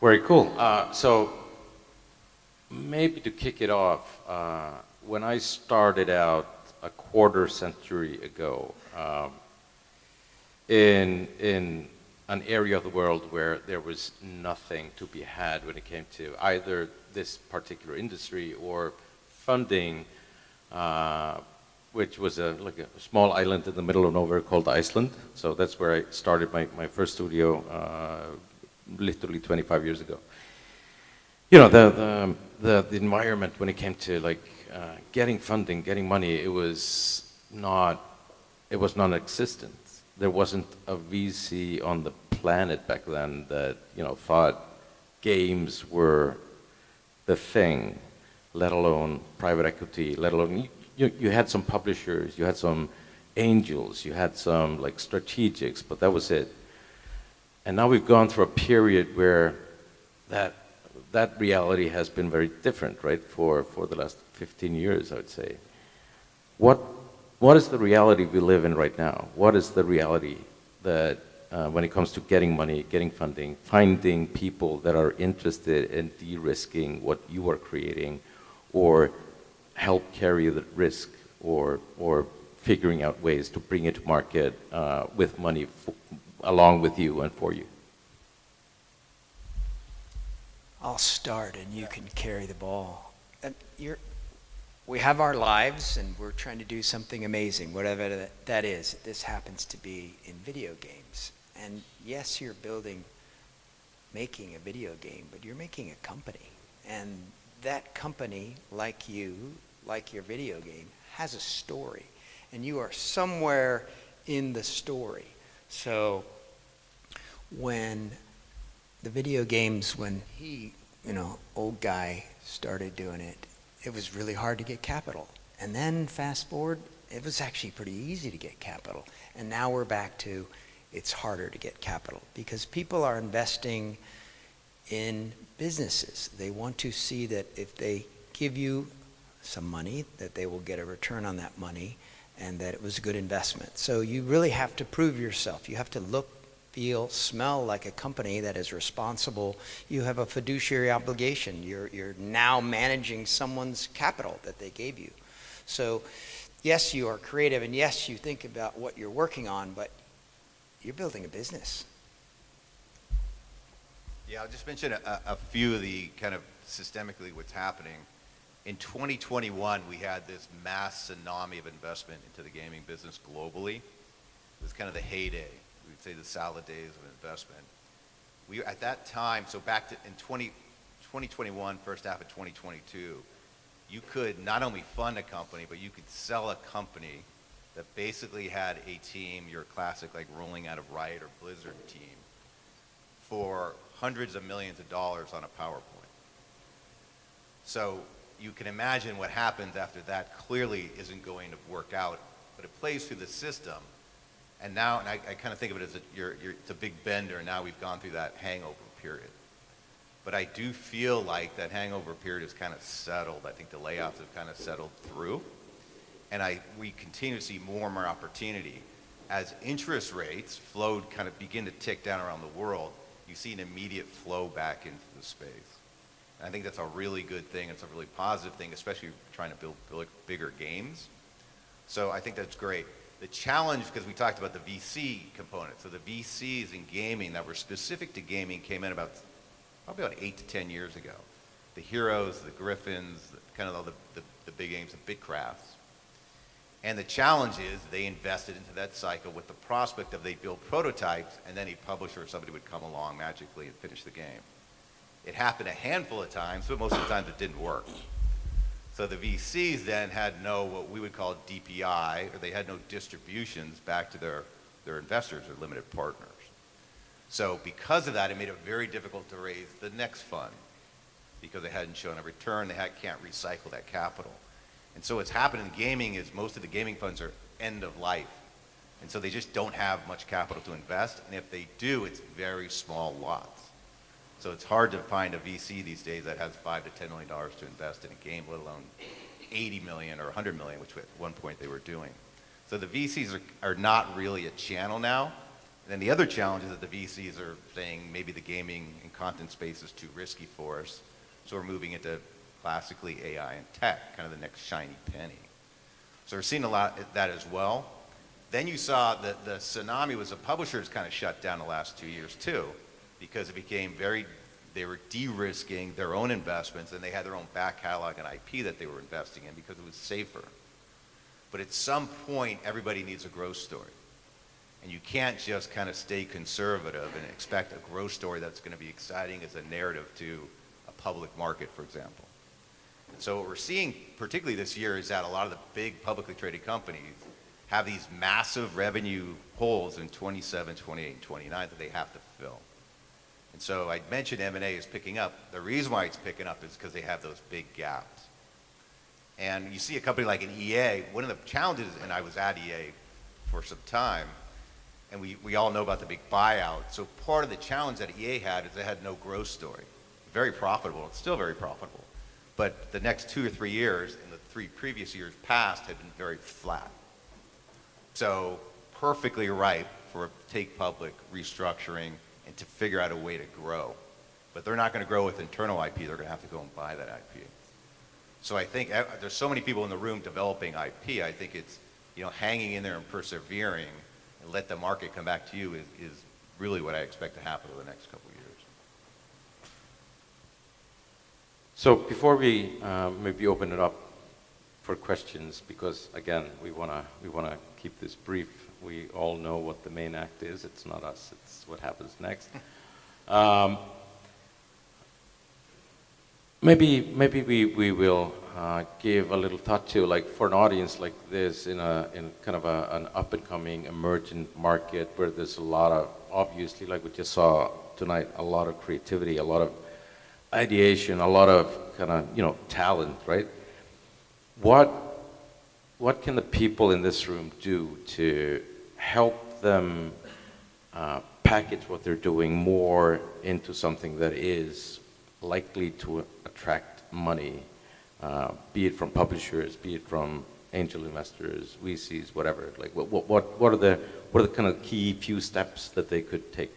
Very cool. So maybe to kick it off, when I started out a quarter century ago in an area of the world where there was nothing to be had when it came to either this particular industry or funding, which was like a small island in the middle of nowhere called Iceland. So that's where I started my first studio literally 25 years ago. You know, the environment when it came to like getting funding, getting money, it was non-existent. There wasn't a VC on the planet back then that thought games were the thing, let alone private equity, let alone you had some publishers, you had some angels, you had some like strategics, but that was it. And now we've gone through a period where that reality has been very different, right? For the last 15 years, I would say. What is the reality we live in right now? What is the reality that when it comes to getting money, getting funding, finding people that are interested in de-risking what you are creating, or help carry the risk, or figuring out ways to bring it to market with money along with you and for you? I'll start and you can carry the ball. We have our lives and we're trying to do something amazing, whatever that is. This happens to be in video games. And yes, you're making a video game, but you're making a company. And that company, like you, like your video game, has a story. And you are somewhere in the story. So when the video games, when old guy started doing it, it was really hard to get capital. And then fast forward, it was actually pretty easy to get capital. And now we're back to it's harder to get capital because people are investing in businesses. They want to see that if they give you some money, that they will get a return on that money and that it was a good investment. So you really have to prove yourself. You have to look, feel, smell like a company that is responsible. You have a fiduciary obligation. You're now managing someone's capital that they gave you. So yes, you are creative, and yes, you think about what you're working on, but you're building a business. Yeah, I'll just mention a few of the kind of systemically what's happening. In 2021, we had this mass tsunami of investment into the gaming business globally. It was kind of the heyday. We'd say the salad days of investment. We, at that time, so back to in 2021, first half of 2022, you could not only fund a company, but you could sell a company that basically had a team, your classic like rolling out of Riot or Blizzard team, for hundreds of millions of dollars on a PowerPoint. So you can imagine what happens after that clearly isn't going to work out, but it plays through the system. And now, and I kind of think of it as it's a big bender, and now we've gone through that hangover period. But I do feel like that hangover period is kind of settled. I think the layoffs have kind of settled through. And we continue to see more and more opportunity. As interest rates kind of begin to tick down around the world, you see an immediate flow back into the space. And I think that's a really good thing. It's a really positive thing, especially trying to build bigger games. So I think that's great. The challenge, because we talked about the VC component, so the VCs in gaming that were specific to gaming came in probably about 8 to 10 years ago. The Heroes, the Griffins, kind of all the big games, the big crafts. And the challenge is they invested into that cycle with the prospect of they build prototypes and then a publisher or somebody would come along magically and finish the game. It happened a handful of times, but most of the times it didn't work. So the VCs then had no, what we would call DPI, or they had no distributions back to their investors or limited partners. So because of that, it made it very difficult to raise the next fund because they hadn't shown a return, can't recycle that capital. And so what's happened in gaming is most of the gaming funds are end of life. And so they just don't have much capital to invest. And if they do, it's very small lots. So it's hard to find a VC these days that has $5 to $10 million to invest in a game, let alone 80 million or 100 million, which at one point they were doing. So the VCs are not really a channel now. And then the other challenge is that the VCs are saying maybe the gaming and content space is too risky for us. So we're moving into classically AI and tech, kind of the next shiny penny. So we're seeing a lot of that as well. Then you saw that the tsunami was the publishers kind of shut down the last 2 years too, because it became they were de-risking their own investments and they had their own back catalog and IP that they were investing in because it was safer. But at some point, everybody needs a growth story. And you can't just kind of stay conservative and expect a growth story that's going to be exciting as a narrative to a public market, for example. And so what we're seeing, particularly this year, is that a lot of the big publicly traded companies have these massive revenue holes in 27, 28, and 29 that they have to fill. And so I mentioned M&A is picking up. The reason why it's picking up is because they have those big gaps. And you see a company like an EA, one of the challenges, and I was at EA for some time, and we all know about the big buyout. So part of the challenge that EA had is they had no growth story. Very profitable, it's still very profitable. But the next 2 or 3 years, and the 3 previous years past, had been very flat. So perfectly ripe for a take public, restructuring, and to figure out a way to grow. But they're not going to grow with internal IP, they're going to have to go and buy that IP. So I think there's so many people in the room developing IP, I think it's, hanging in there and persevering and let the market come back to you is really what I expect to happen over the next couple of years. So before we maybe open it up for questions, because again, we wanna keep this brief. We all know what the main act is. It's not us. It's what happens next. Maybe we will give a little thought to, like, for an audience like this in kind of an up and coming emergent market where there's a lot of, obviously, like we just saw tonight, a lot of creativity, a lot of ideation, a lot of kind of talent, right? What what can the people in this room do to help them package what they're doing more into something that is likely to attract money, be it from publishers, be it from angel investors, VCs, whatever? Like, what are the kind of key few steps that they could take?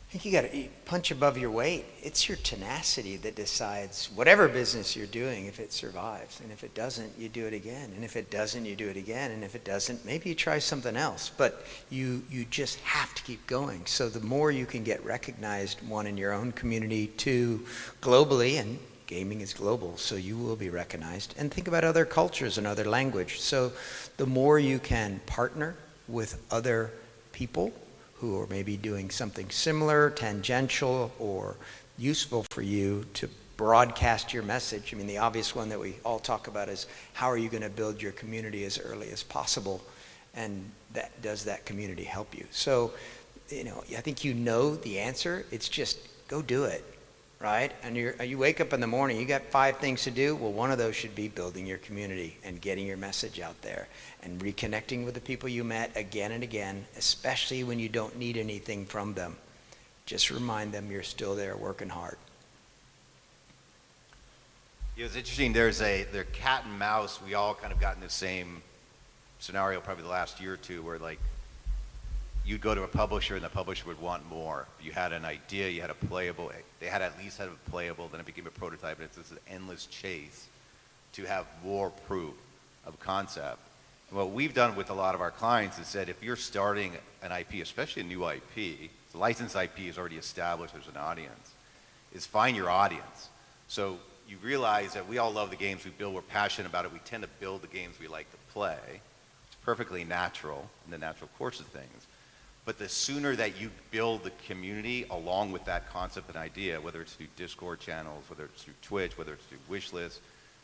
I think you got to punch above your weight. It's your tenacity that decides whatever business you're doing, if it survives. And if it doesn't, you do it again. And if it doesn't, you do it again. And if it doesn't, maybe you try something else. But you just have to keep going. So the more you can get recognized, one, in your own community, two, globally, and gaming is global, so you will be recognized. And think about other cultures and other language. So the more you can partner with other people who are maybe doing something similar, tangential, or useful for you to broadcast your message. I mean, the obvious one that we all talk about is how are you going to build your community as early as possible, and does that community help you? So, I think you know the answer. It's just go do it, right? And you wake up in the morning, you got 5 things to do. Well, one of those should be building your community and getting your message out there and reconnecting with the people you met again and again, especially when you don't need anything from them. Just remind them you're still there working hard. It's interesting, there's cat and mouse. We all kind of got in the same scenario probably the last year or two where like you'd go to a publisher and the publisher would want more. You had an idea, you had a playable, they had at least had a playable, then it became a prototype, and it's this endless chase to have more proof of concept. And what we've done with a lot of our clients is said, if you're starting an IP, especially a new IP, the licensed IP is already established, there's an audience, is find your audience. So you realize that we all love the games we build, we're passionate about it, we tend to build the games we like to play. It's perfectly natural in the natural course of things. But the sooner that you build the community along with that concept and idea, whether it's through Discord channels, whether it's through Twitch, whether it's through wish lists,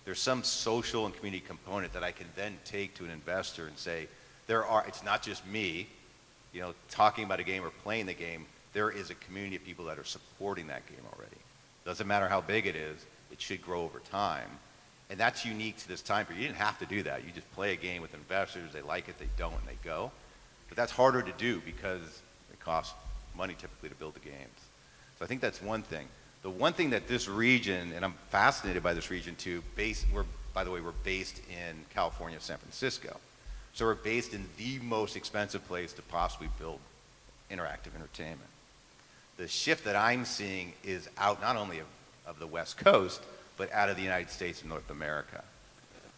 there's some social and community component that I can then take to an investor and say, it's not just me, talking about a game or playing the game, there is a community of people that are supporting that game already. Doesn't matter how big it is, it should grow over time. And that's unique to this time period. You didn't have to do that. You just play a game with investors, they like it, they don't, and they go. But that's harder to do because it costs money typically to build the games. So I think that's one thing. The one thing that this region, and I'm fascinated by this region too, by the way, we're based in California, San Francisco. So we're based in the most expensive place to possibly build interactive entertainment. The shift that I'm seeing is out not only of the West Coast, but out of the United States and North America.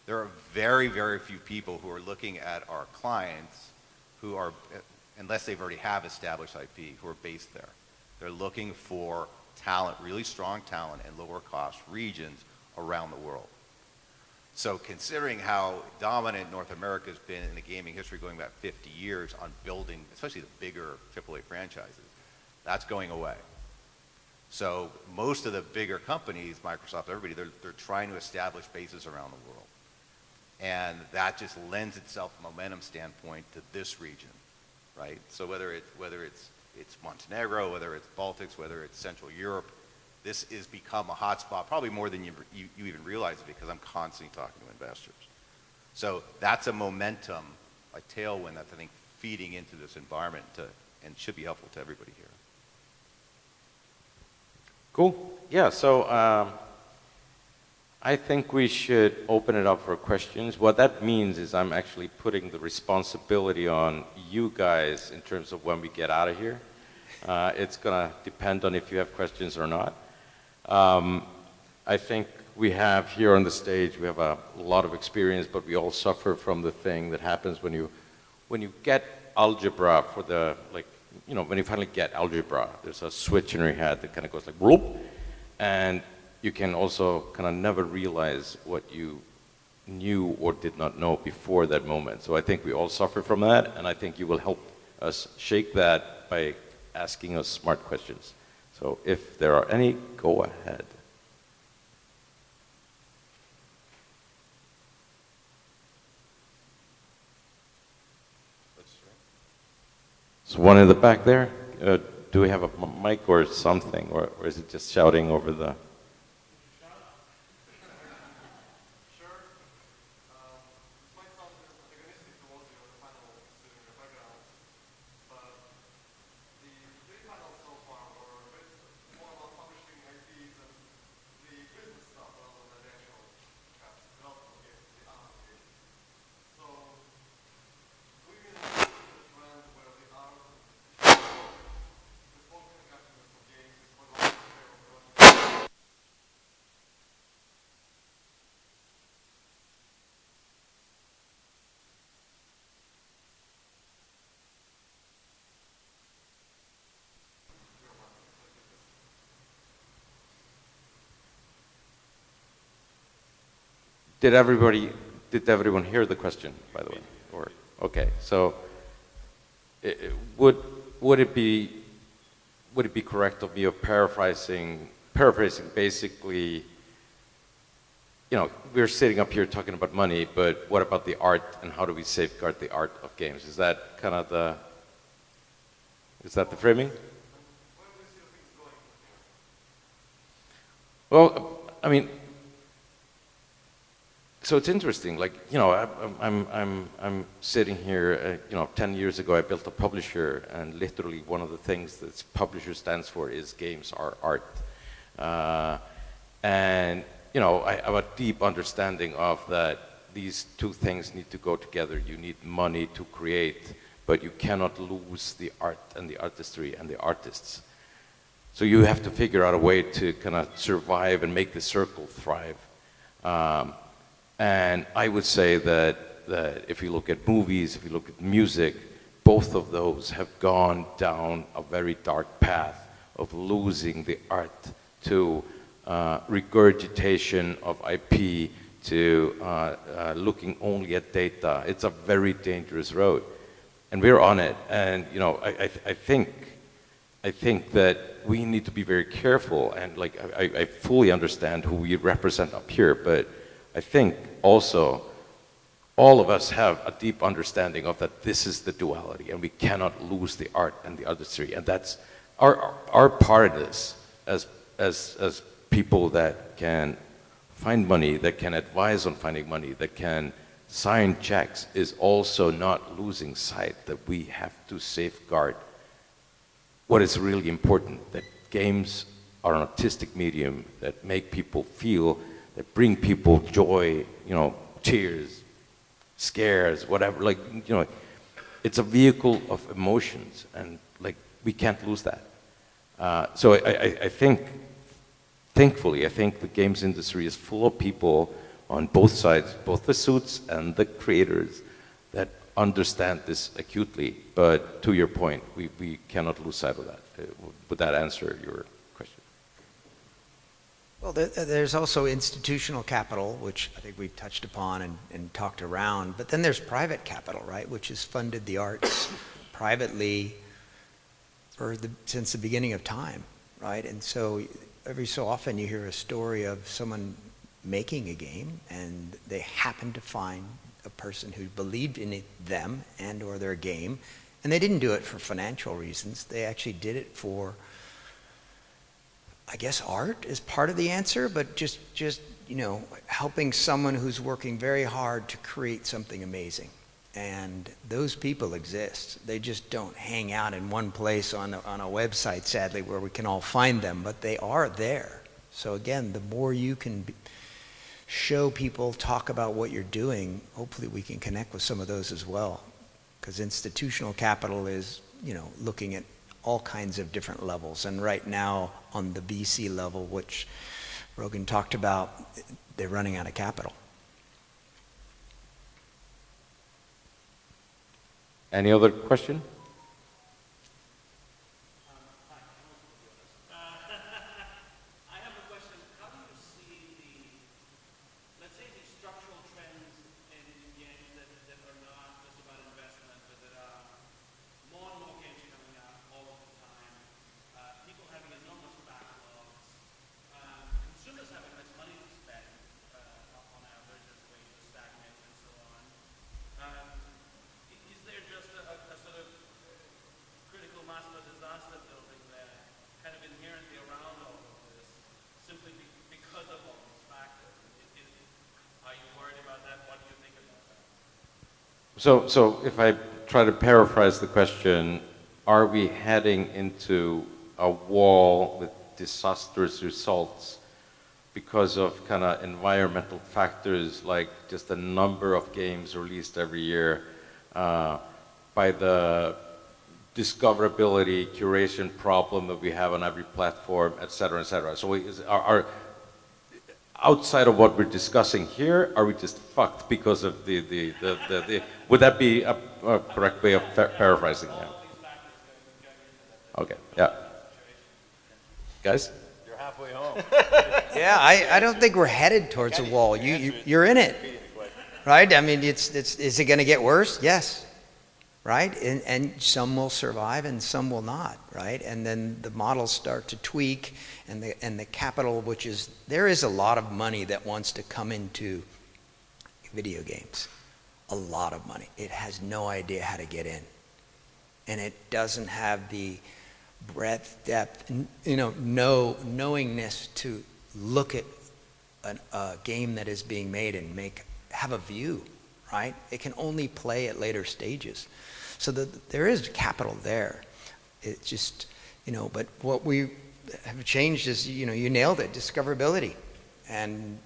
There are very, very few people who are looking at our clients who are, unless they've already have established IP, who are based there. They're looking for talent, really strong talent in lower cost regions around the world. So considering how dominant North America has been in the gaming history going back 50 years on building, especially the bigger AAA franchises, that's going away. So most of the bigger companies, Microsoft, everybody, they're trying to establish bases around the world. And that just lends itself from a momentum standpoint to this region, right? So whether it's Montenegro, whether it's Baltics, whether it's Central Europe, this has become a hotspot, probably more than you even realize it, because I'm constantly talking to investors. So that's a momentum, a tailwind that's, I think, feeding into this environment and should be helpful to everybody here. Cool. Yeah, so I think we should open it up for questions. What that means is I'm actually putting the responsibility on you guys in terms of when we get out of here. It's going to depend on if you have questions or not. I think we have here on the stage, we have a lot of experience, but we all suffer from the thing that happens when you get algebra for the, when you finally get algebra, there's a switch in your head that kind of goes like, whoop, and you can also kind of never realize what you knew or did not know before that moment. So I think we all suffer from that, and I think you will help us shake that by asking us smart questions. So if there are any, go ahead. So one in the back there, do we have a mic or something, or is it just shouting over the... did everyone hear the question, by the way? Or okay, so would it be correct of me of paraphrasing basically? You know, we're sitting up here talking about money, but what about the art and how do we safeguard the art of games? Is that kind of the framing? Well, I mean, so it's interesting. Like, you know, I'm sitting here. You know, 10 years ago, I built a publisher, and literally one of the things that publisher stands for is games are art. And you know, I have a deep understanding of that. These two things need to go together. You need money to create, but you cannot lose the art and the artistry and the artists. So you have to figure out a way to kind of survive and make the circle thrive. And I would say that if you look at movies, if you look at music, both of those have gone down a very dark path of losing the art to regurgitation of IP, to looking only at data. It's a very dangerous road, and we're on it. And you know, I think that we need to be very careful. And like, I fully understand who we represent up here, but I think also all of us have a deep understanding of that this is the duality, and we cannot lose the art and the artistry. And that's our part of this as people that can find money, that can advise on finding money, that can sign checks, is also not losing sight that we have to safeguard what is really important, that games are an artistic medium that make people feel, that bring people joy, you know, tears, scares, whatever. Like, you know, it's a vehicle of emotions, and like, we can't lose that. So I think, thankfully, I think the games industry is full of people on both sides, both the suits and the creators, that understand this acutely. But to your point, we cannot lose sight of that. Would that answer your question? Well, there's also institutional capital, which I think we touched upon and talked around. But then there's private capital, right, which has funded the arts privately since the beginning of time, right? And so every so often you hear a story of someone making a game, and they happen to find a person who believed in them and or their game, and they didn't do it for financial reasons. They actually did it for, I guess, art is part of the answer, but just you know, helping someone who's working very hard to create something amazing. And those people exist. They just don't hang out in one place on a website, sadly, where we can all find them, but they are there. So again, the more you can show people, talk about what you're doing, hopefully we can connect with some of those as well. Because institutional capital is, you know, looking at all kinds of different levels. And right now, on the VC level, which Rogan talked about, they're running out of capital. Any other question? So if I try to paraphrase the question, are we heading into a wall with disastrous results because of kind of environmental factors, like just the number of games released every year, by the discoverability, curation problem that we have on every platform, et cetera, et cetera. So outside of what we're discussing here, are we just fucked because of the would that be a correct way of paraphrasing that? Okay, yeah. Guys? There halfway home. Yeah, I don't think we're headed towards a wall. You're in it, right? I mean, is it going to get worse? Yes, right? And some will survive and some will not, right? And then the models start to tweak, and the capital, which is, there is a lot of money that wants to come into video games. A lot of money. It has no idea how to get in. And it doesn't have the breadth, depth, knowingness to look at a game that is being made and have a view, right? It can only play at later stages. So there is capital there. It just, but what we have changed is, you nailed it, discoverability. And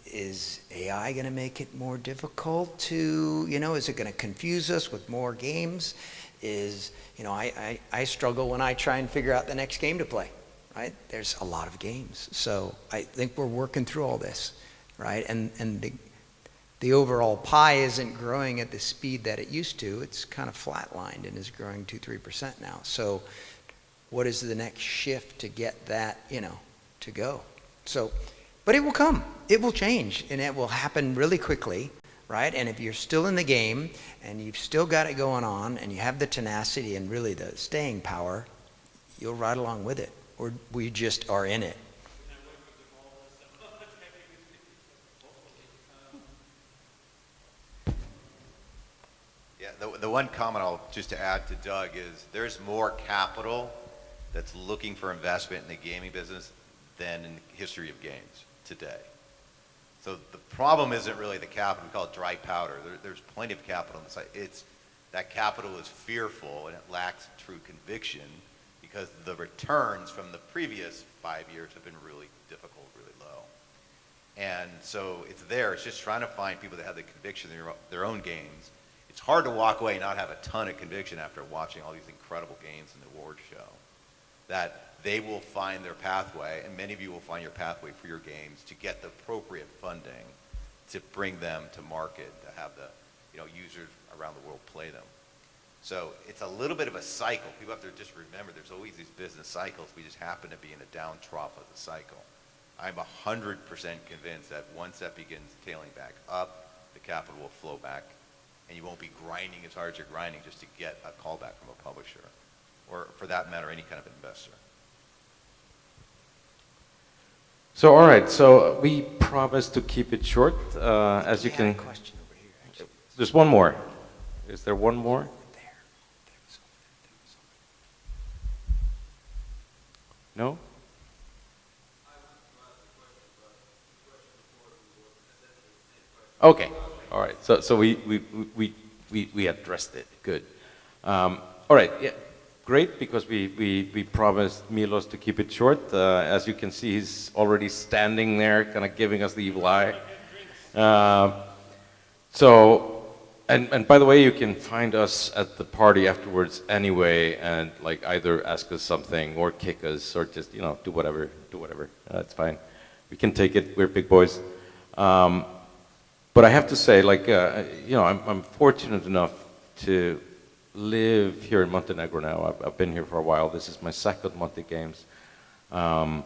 is AI going to make it more difficult to, is it going to confuse us with more games? I struggle when I try and figure out the next game to play, right? There's a lot of games. So I think we're working through all this, right? And the overall pie isn't growing at the speed that it used to. It's kind of flatlined and is growing 2-3% now. So what is the next shift to get that, to go? So, but it will come. It will change, and it will happen really quickly, right? And if you're still in the game, and you've still got it going on, and you have the tenacity and really the staying power, you'll ride along with it. Or we just are in it. Yeah, the one comment I'll just to add to Doug is there's more capital that's looking for investment in the gaming business than in the history of games today. So the problem isn't really the capital. We call it dry powder. There's plenty of capital on the site. That capital is fearful and it lacks true conviction because the returns from the previous 5 years have been really difficult, really low. And so it's there. It's just trying to find people that have the conviction in their own games. It's hard to walk away and not have a ton of conviction after watching all these incredible games in the award show. That they will find their pathway, and many of you will find your pathway for your games to get the appropriate funding to bring them to market, to have the users around the world play them. So it's a little bit of a cycle. People have to just remember there's always these business cycles. We just happen to be in a down trough of the cycle. I'm 100% convinced that once that begins tailing back up, the capital will flow back, and you won't be grinding as hard as you're grinding just to get a callback from a publisher, or for that matter, any kind of investor. So, all right, so we promised to keep it short. As you can, there's one more. Is there one more? No? Okay, all right, so we addressed it, good. All right, yeah. Great, because we promised Milos to keep it short. As you can see, he's already standing there, kind of giving us the evil eye. And by the way, you can find us at the party afterwards anyway, and like either ask us something or kick us or just do whatever. It's fine. We can take it. We're big boys. But I have to say, I'm fortunate enough to live here in Montenegro now. I've been here for a while. This is my second Monte Games. And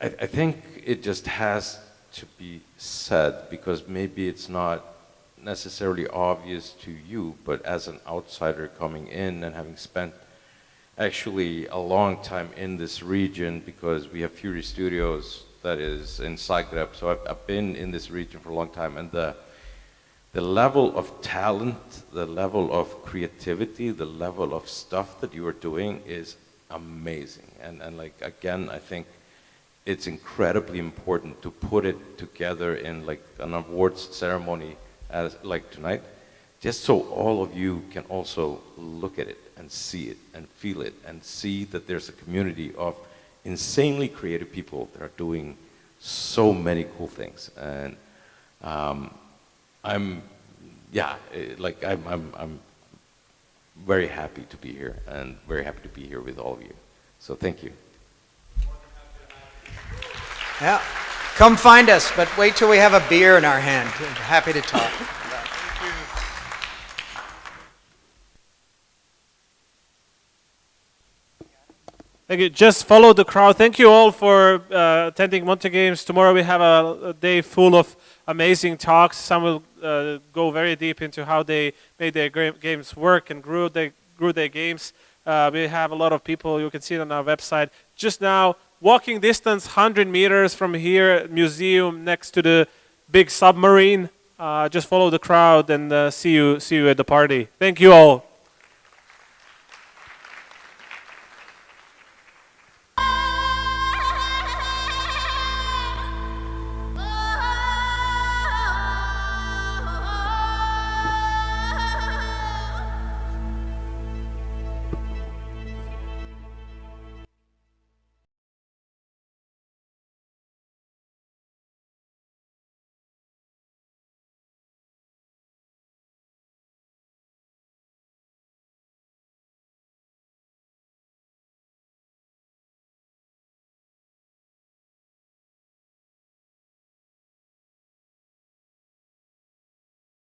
I think it just has to be said, because maybe it's not necessarily obvious to you, but as an outsider coming in and having spent actually a long time in this region, because we have Fury Studios that is in Zagreb, so I've been in this region for a long time, and the level of talent, the level of creativity, the level of stuff that you are doing is amazing. And like, again, I think it's incredibly important to put it together in like an awards ceremony as like tonight, just so all of you can also look at it and see it and feel it and see that there's a community of insanely creative people that are doing so many cool things. And I'm very happy to be here and very happy to be here with all of you. So thank you. Yeah, come find us, but wait till we have a beer in our hand. We're happy to talk. Thank you. Just follow the crowd. Thank you all for attending Monte Games. Tomorrow we have a day full of amazing talks. Some will go very deep into how they made their games work and grew their games. We have a lot of people. You can see it on our website. Just now, walking distance, 100 meters from here, museum next to the big submarine. Just follow the crowd and see you at the party. Thank you all.